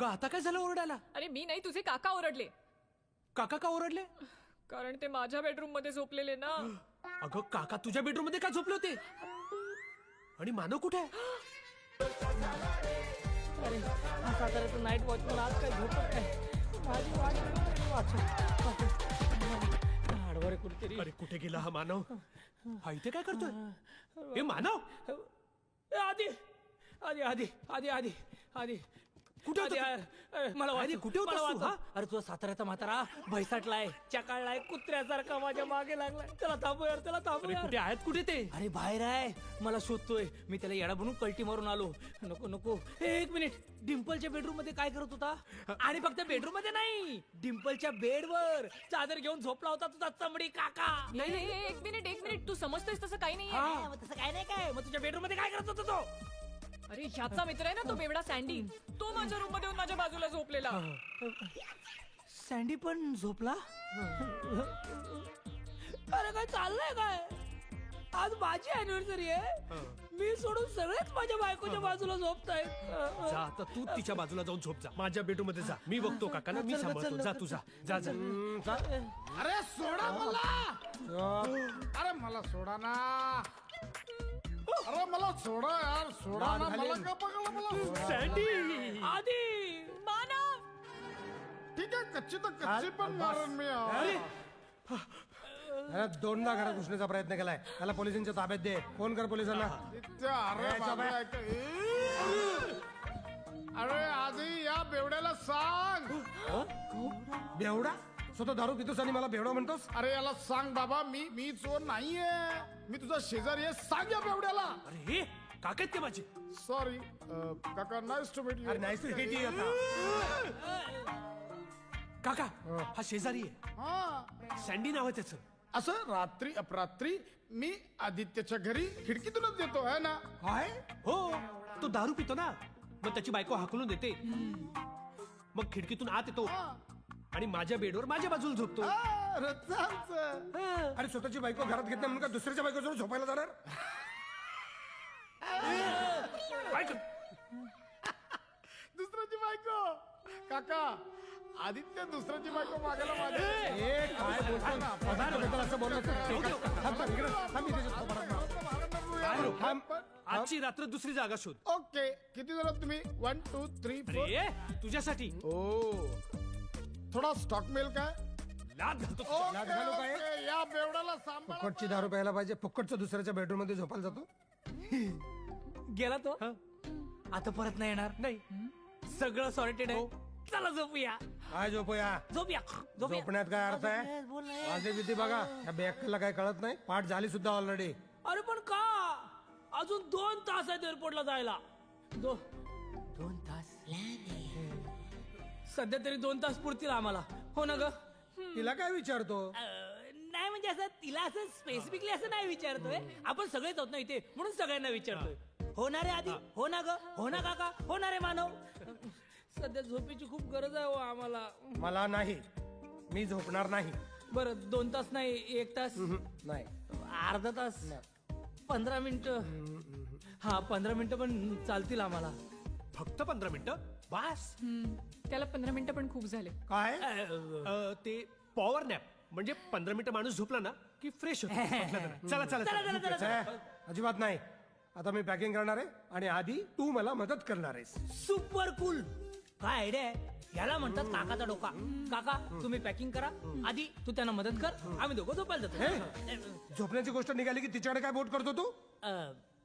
अगं आता काय झालं ओरडायला? अरे मी नाही, तुझे काका ओरडले. काका का ओरडले? कारण ते माझ्या बेडरूम मध्ये झोपलेले ना. अगं काका तुझ्या बेडरूम मध्ये काय झोपले होते? आणि मानव कुठे आहे? अरे हा साताऱ्याचा नाईट वॉचमन आज काय झोपत नाही. माझी वाट हाडवारे कुठेतरी. अरे कुठे गेला हा मानव? हा इथे काय करतोय? हे मानव आधी आधी आधी आधी आधी आधी कुठे होता आधी, तू? मला आधी कुठे होतास मला तू, वाचव. हा? अरे तुझा साताऱ्याचा म्हातारा भैसाटलाय, चकाळलाय, कुत्र्यासारखा माझ्या मागे लागलाय. त्याला थांबू यार, त्याला थांबू अरे यार. कुठे आहेत कुठे ते? अरे बाहेर आहे, मला शोधतोय. मी त्याला येडा बनून कल्टी मारून आलो. नको नको. एक मिनिट. डिम्पलच्या बेडरूम मध्ये काय करत होता? आणि फक्त बेडरूम मध्ये नाही, डिम्पलच्या बेडवर चादर घेऊन झोपला होता तुझा चमडी काका. नाही, एक मिनिट, तू समजतोयस तसं काही नाहीये. हा, मग तसं काय नाही काय. मग तुझ्या बेडरूम मध्ये काय करत होता तो? अरे ह्याचा मित्र आहे ना तो बेवडा सँडी, तो माझ्या रूम मध्ये येऊन माझ्या बाजूला झोपलेला. सँडी पण झोपला? अरे काय चाललंय काय? आज माझी अॅनिव्हर्सरी आहे. मी सोडून सगळेच माझ्या बायकोच्या बाजूला झोपतायत. जा आता तू तिच्या बाजूला जाऊन झोप. जा माझ्या बेडरूम मध्ये जा. मी बघतो काकांना, मी सांभाळतो. जा तू जा जा जा. अरे सोडा मला. अरे मला सोडा ना. अरे मला सोडा यार, सोडा ना मला. का पकडलं मला? सँडी आधी मानव, ठीक आहे, कच्ची तर कच्ची पण मारून मी यार. अरे दोनदा घरात घुसण्याचा प्रयत्न केलाय. त्याला पोलिसांच्या ताब्यात दे. फोन कर पोलिसांना. अरे बाबा, अरे आधी या बेवड्याला सांग. बेवडा? स्वतः दारू पितोस आणि मला बेवडा म्हणतोस? अरे याला सांग बाबा, मी चोर नाहीये. मी तुझा शेजारी आहे. सांग या बेवड्याला. अरे हे काका आहेत ते माझे. सॉरी काका, नाईस टू मीट यू. अरे नाईस टू मीट यू. काका हा शेजारी आहे. हा, सँडी नाव आहे त्याचं. असं रात्री अपरात्री मी आदित्यच्या घरी खिडकीतूनच येतो आहे ना. काय? हो, तो दारू पितो ना, मग त्याची बायको हाकलून देते. मग खिडकीतून आत येतो आणि माझ्या बेडवर माझ्या बाजूला झोपतो. रोजचं आमचं. अरे स्वतःची बायको घरात घेत नाही म्हणून का दुसऱ्याच्या बायको जवळ झोपायला जाणार? ऐक, दुसऱ्याची बायको. काका, आदित्य दुसऱ्याची बायको मागायला माझ्या. ए, काय बोलतो ना? पदार्थ असं बोललं तर थांब, इकडे थांब, इथे थांब. आजची रात्र दुसरी जागा शोध. ओके, किती जण तुम्ही? 1 2 3 4. अरे तुझ्यासाठी ओ, थोडा स्टॉक मिळेल काय? लाद घालतो. लाद घालू काय? ओके, या बेवड्याला सांभाळ. फुकटची दारू प्यायला पाहिजे. फुकटचं दुसऱ्याच्या बेडरूम मध्ये झोपायला जातो. गेला तो. हा? आता परत नाही येणार. नाही. सगळं सॉर्टेड आहे. चला झोपूया. काय झोपूया? झोपूया. झोपूया. झोपण्यात काय अर्थ आहे? बोल ना. माझी भीती बघा. या बॅगला काय कळत नाही. पाठ झाली सुद्धा ऑलरेडी. अरे पण का? अजून 2 तास आहेत एअरपोर्टला जायला. 2 तास? सध्या तरी 2 तास पुरतील आम्हाला. हो ना ग? तिला काय विचारतो? नाही म्हणजे असं तिला असं स्पेसिफिकली असं नाही विचारतोय. आपण सगळेच आहोत ना इथे, म्हणून सगळ्यांना विचारतोय. होणार आहे आधी? हो ना ग? हो ना काका? होणार आहे मानव? सध्या झोपेची खूप गरज आहे हो आम्हाला. मला नाही. मी झोपणार नाही. बरं 2 तास नाही, 1 तास, नाही. अर्धा तास, 15 मिनिटं. हा 15 मिनिटं पण चालतील आम्हाला. फक्त 15 मिनिटं बस. त्याला 15 मिनिटं पण खूप झाले. काय? ते पॉवर नॅप म्हणजे 15 मिनिटं माणूस झोपला ना की फ्रेश होतो. चला चला चला. छे, अजिबात नाही. आता मी पॅकिंग करणार आहे आणि आधी तू मला मदत करणार आहेस. Super cool. काय आयडिया आहे? याला म्हणतात काकाचा डोका. काका तुम्ही पॅकिंग करा, आधी तू त्यांना मदत कर, आम्ही दोघं झोपायला जातो. झोपण्याची गोष्ट निघाली की तिच्याकडे काय बोट करतो तू?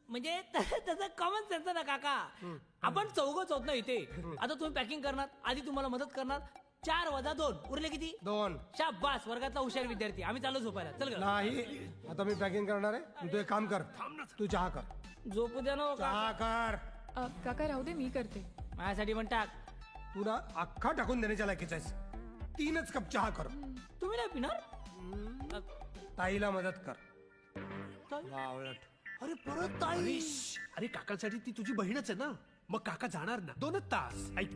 म्हणजे तसं कॉमन सेन्स ना काका. आपण चौघच होत ना इथे. आता तुम्ही पॅकिंग करणार, आधी तुम्हाला मदत करणार. 4 वजा 2 उरले किती? 2. शाबास, वर्गातला हुशार विद्यार्थी. आम्ही चालू झोपायला. चल ग. नाही. आता मी पॅकिंग करणार आहे. तू एक काम कर. तू चहा कर. झोपू द्या ना. चहा कर. काका राहू दे, मी करते. माझ्यासाठी पण टाक. तू ना अख्खा टाकून देण्याच्या लायकीचा आहेस. 3च कप चहा कर. तुम्ही नाही पिणार? ताईला मदत कर. अरे परत ताई. अरे काकांसाठी ती तुझी बहीणच आहे ना. मग काका जाणार ना 2 तास. ऐक,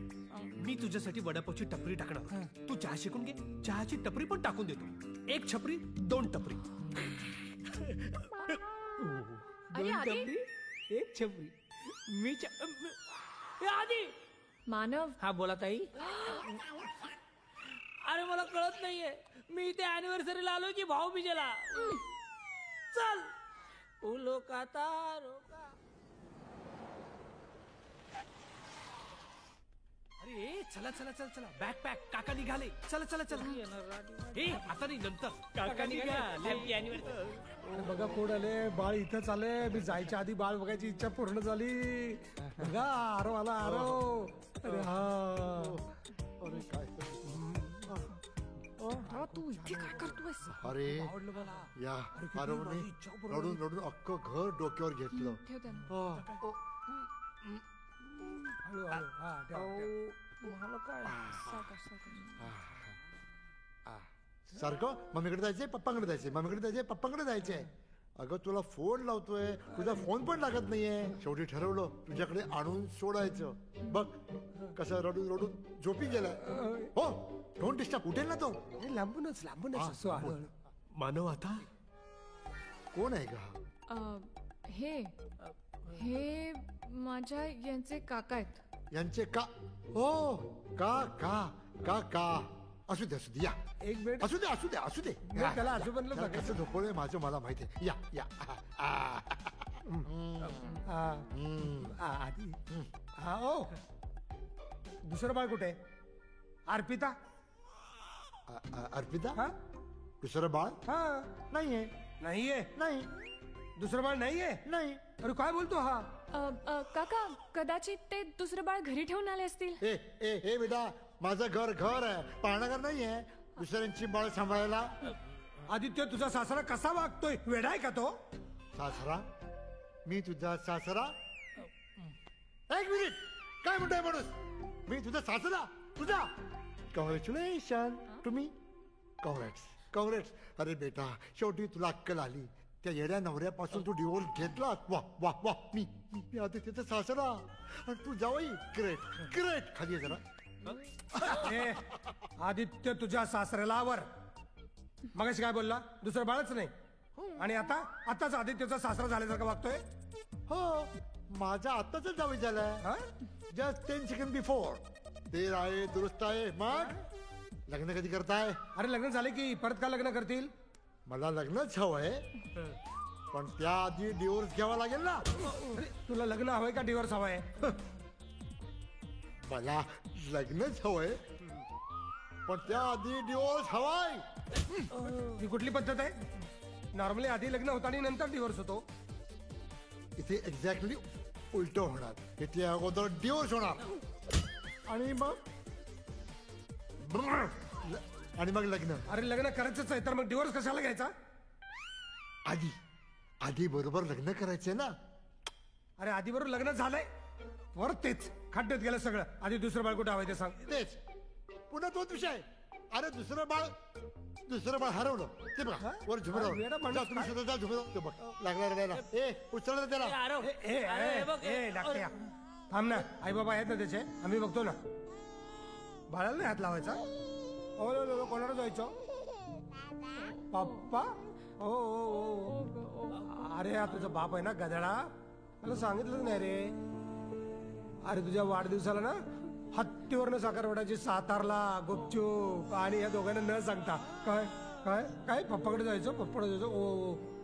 मी तुझ्यासाठी वडापावची टपरी टाकणार. तू चहा शिकून घे. चहाची टपरी पण टाकून देतो. 1 छपरी 2 टपरी. अरे आधी 1 छपरी. मी आधी मानव हा बोला ताई. अरे मला कळत नाहीये मी इथे अॅनिव्हर्सरीला आलोय की भाऊबीजेला. चल उलो का तारो का. अरे चला चला चला चला बॅग पॅक काका निघाले. चला चला चला. ए आता नाही नंतर. काका निघाले. Happy anniversary. बघा कोण आले. बाळ इथंच आले. मी जायच्या आधी बाळ बघायची इच्छा पूर्ण झाली. बघा आरो आला आरो. अरे हा अरे काय तू इथे काय करतोयस? अरे या आरवने रडून रडून अख्खं घर डोक्यावर घेतलं. ठेव त्यांना. हळू हळू हा ठेव, ठेव. मला काय सावकाश, सावकाश. सारखं मम्मीकडे जायचंय पप्पांकडे जायचंय मम्मीकडे जायचंय पप्पांकडे जायचंय. अगं तुला फोन लावतोय तुझा फोन पण लागत नाहीये. शेवटी ठरवलं तुझ्याकडे आणून सोडायचं. बघ कसं रडून रडून झोपी गेलाय. हो डोंट डिस्टर्ब. उठेल ना तो. हे लांबूनच लांबूनच असो हळू हळू. मानव आता कोण आहे का? हे माझ्या यांचे काका आहेत. यांचे का? हो का का का का असू दे असू दे या. एक मिनिट असू दे असू दे असू दे. मी त्याला असं बनलं त्याला बघा. कसं झोपवलंय माझं मला माहिती आहे. या या आधी हा ओ दुसरं बाळ कुठे? अर्पिता. अर्पिता हा दुसरं बाळ हा नाहीये. नाहीये. नाही दुसरं बाळ नाहीये. नाही. अरे काय बोलतो हा? काका कदाचित ते दुसरं बाळ घरी ठेवून आले असतील. ए ए हे बेटा माझं घर घर आहे पाळणाघर नाहीये दुसऱ्यांची बाळ सांभाळायला. आदित्य तुझा सासरा कसा वागतोय? वेडा आहे का तो? सासरा? मी तुझा सासरा? एक मिनिट काय म्हणतोय माणूस? मी तुझा सासरा? तुझा? कॉंग्रॅच्युलेशन तुम्ही. Congrats congrats. अरे बेटा शेवटी तुला अक्कल आली. त्या येड्या नवऱ्यापासून तू डिवोर्स घेतला. वा वा वा. मी आदित्यचा सासरा आणि तू जावई. Great great. खाली आहे जरा. ए, आदित्य तुझ्या सासऱ्याला आवर. मगाशी काय बोलला? दुसरं बाळच नाही. आणि आताच आदित्यचा सासरा झाल्यासारखं वागतोय. हो माझा आत्ताच जावई झालाय. Just 10 second before. ते आहे दुरुस्त आहे. मग लग्न कधी करताय? अरे लग्न झाले की परत का लग्न करतील? मला लग्नच हवंय पण त्याआधी डिवोर्स घ्यावा लागेल ना. अरे, तुला लग्न हवंय का डिव्होर्स हवाय? मला लग्नच हवंय पण त्याआधी डिवोर्स हवाय. ही कुठली पद्धत आहे? नॉर्मली आधी लग्न होतं आणि नंतर डिव्होर्स होतो. इथे एक्झॅक्टली उलट होणार. इथे अगोदर डिवोर्स होणार आणि मग लग्न. अरे लग्न करायचंच आहे तर मग डिव्होर्स कशाला घ्यायचा? आधी बरोबर लग्न करायचंय ना. अरे आधी बरोबर लग्न झालंय वर तेच खड्ड्यात गेलं सगळं. आधी दुसरं बाळ कुठं हवंय ते सांग. तेच पुन्हा तोच विषय. अरे दुसरं बाळ हरवलं. ते बघा वर झुमरावर. जा तुम्ही सुद्धा जा झुमरावर. ते बघ लागला रडायला. ए उचललं त्याला. आरव डाक्या थांब ना. आई बाबा आहेत ना त्याचे आम्ही बघतो ना. बाळाला नाही हात लावायचा. हो कोणाला जायचं? पप्पा? हो अरे हा तुझा बाप आहे ना गधडा. मला सांगितलं नाही रे. अरे तुझ्या वाढदिवसाला ना हत्तीवरनं साखरवड्याची सातारला गुपचूप आणि या दोघांना न सांगता. काय काय काय पप्पाकडे जायचं? पप्पाकडे जायचं. ओ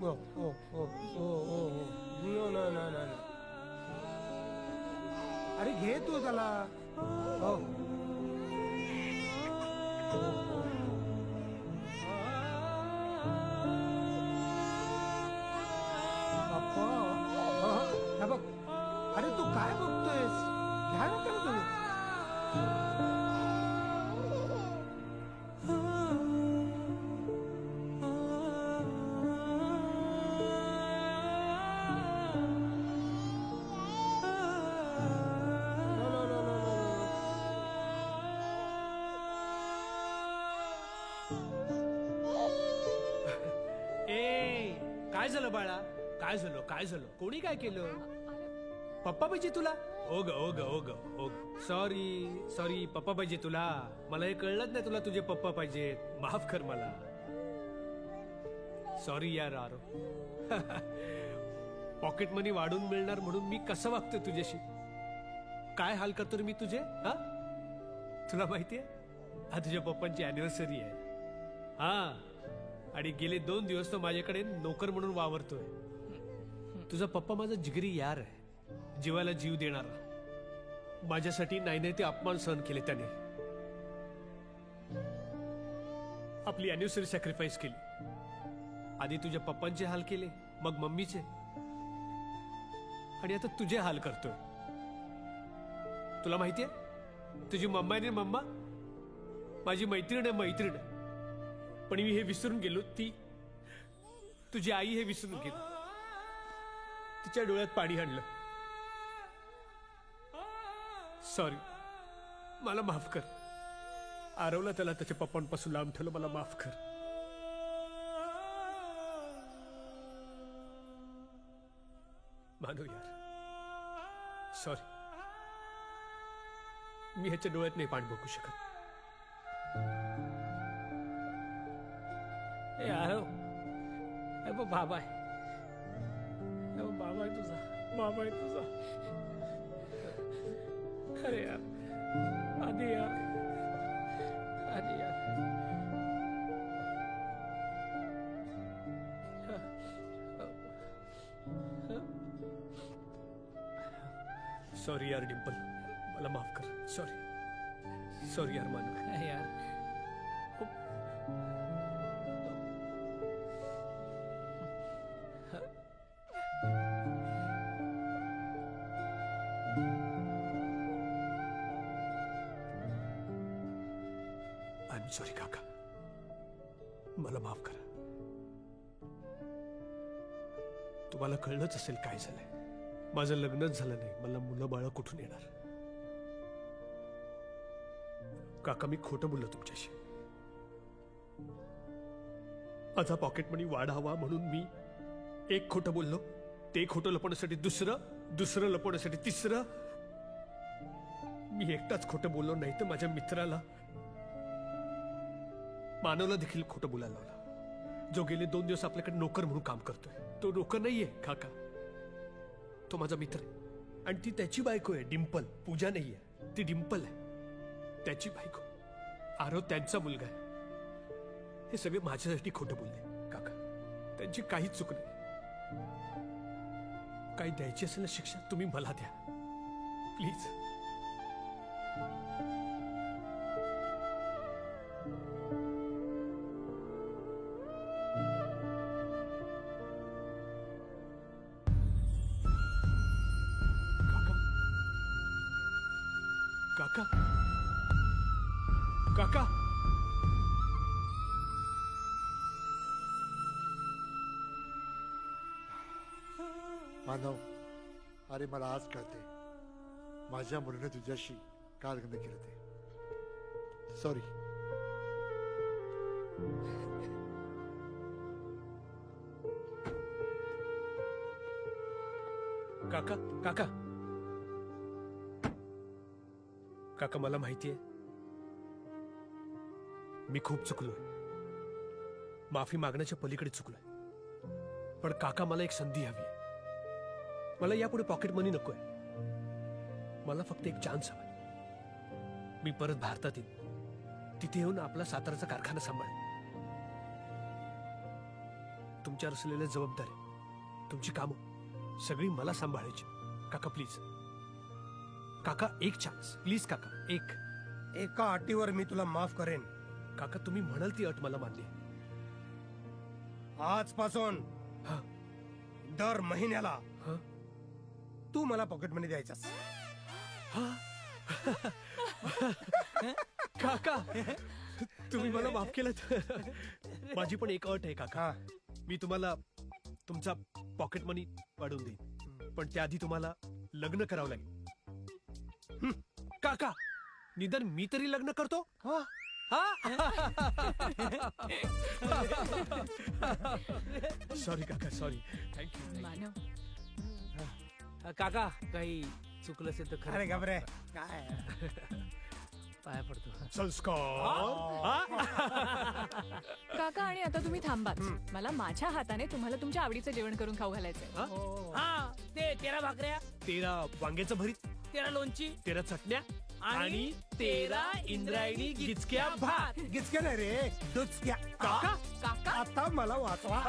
ओ ओ ओ ओ ओ नो. अरे घे तू त्याला. हो बघ. अरे तू काय बघतोयस? घ्या ना त्याला तुम्ही. काय झालं बाळा? काय झालं? कोणी काय केलं? पप्पा पाहिजे तुला? ओग सॉरी पप्पा पाहिजे तुला. मला हे कळलंच नाही तुला तुझे पप्पा पाहिजेत. माफ कर मला. सॉरी यार आरो. पॉकेट मनी वाढून मिळणार म्हणून मी कसं वागतोय तुझ्याशी. काय हाल करतो रे मी तुझे? हा, तुला माहितीये आज तुझ्या पप्पांची अॅनिव्हर्सरी आहे. हा, आणि गेले 2 दिवस तो माझ्याकडे नोकर म्हणून वावरतोय. तुझा पप्पा माझा जिगरी यार आहे, जीवाला जीव देणारा. माझ्यासाठी नाही ते अपमान सहन केले त्याने. आपली अॅनिव्हर्सरी सॅक्रिफाईस केली. आधी तुझ्या पप्पांचे हाल केले, मग मम्मीचे, आणि आता तुझे हाल करतोय. तुला माहितीये तुझी मम्मा आहे मम्मा, माझी मैत्रीण आहे मैत्रीण. पण मी हे विसरून गेलो, ती तुझी आई हे विसरून गेलो. तिच्या डोळ्यात पाणी आणलं. सॉरी, मला माफ कर. आरवला त्याला त्याच्या पप्पांपासून लांब ठेवलं, मला माफ कर. मानव यार, सॉरी. मी ह्याच्या डोळ्यात नाही पाणी बघू शकत. ए आरव, ए बघ बाबा आहे, ए बघ बाबा आहे तुझा, बाबा आहे तुझा. अरे यार, आधी यार, आधी यार. सॉरी यार डिंपल, मला माफ कर. सॉरी, सॉरी यार मानव. यार आय एम सॉरी काका, मला माफ करा. तुम्हाला कळलंच असेल काय झालंय. माझं लग्नच झालं नाही, मला मुलं बाळ कुठून येणार. काका मी खोटं बोललो तुमच्याशी. माझा पॉकेट मनी वाढावा म्हणून मी एक खोटं बोललो, ते खोटं लपवण्यासाठी दुसरं लपवण्यासाठी तिसरं. मी एकटाच खोटं बोललो, नाही तर माझ्या मित्राला मानवला देखील खोटं बोलायला लावलं, जो गेले 2 दिवस आपल्याकडे नोकर म्हणून काम करतोय. तो नोकर नाहीये काका, तो माझा मित्र आहे. आणि ती त्याची बायको आहे डिंपल. पूजा नाहीये, ती डिंपल आहे, त्याची बायको. आरव त्यांचा मुलगा आहे. हे सगळे माझ्यासाठी खोटं बोलले काका. त्यांची काहीच चूक नाही. काही द्यायची असेल ना शिक्षा, तुम्ही मला द्या प्लीज. काका, काका, मानव, अरे मला आज कळते माझ्या मुलीने तुझ्याशी का लग्न केलं ते. सॉरी. काका, काका, काका, मला माहितीये मी खूप चुकलोय. माफी मागण्याच्या पलीकडे चुकलोय. पण काका, मला एक संधी हवी आहे. मला यापुढे पॉकेट मनी नकोय. मला फक्त एक चान्स हवाय. मी परत भारतात येईन, तिथे येऊन आपला साताराचा कारखाना सांभाळ. तुमच्यावर असलेल्या जबाबदारी, तुमची कामं सगळी मला सांभाळायची. काका प्लीज, काका एक चान्स प्लीज. काका, एका अटीवर मी तुला माफ करेन. काका तुम्ही म्हणाल ती अट मला मान्य आहे. आजपासून हा, दर महिन्याला हा, तू मला पॉकेट मनी द्यायचास. काका तुम्ही मला माफ केलं. माझी पण एक अट आहे काका. मी तुम्हाला तुमचा पॉकेट मनी वाढवून देईन, पण त्याआधी तुम्हाला लग्न करावं लागेल. काका, निदान मी तरी लग्न करतो. सॉरी काका, सॉरी. थँक्यू. मानव, काका काही चुकलं असेल तर अरे खरं घाबरे काय पाया पडतो. संस्कार. काका, आणि आता तुम्ही थांबाच. मला माझ्या हाताने तुम्हाला तुमच्या आवडीचं जेवण करून खाऊ घालायचंय. हा, ते 13 भाकऱ्या. 13 वांग्याचं भरीत. तेरा लोणची 13 चटण्या आणि 13 इंद्रायणी गिचक्या भात. गिचक्या नाही रे, डुचक्या. काका काका आता मला वाचवा.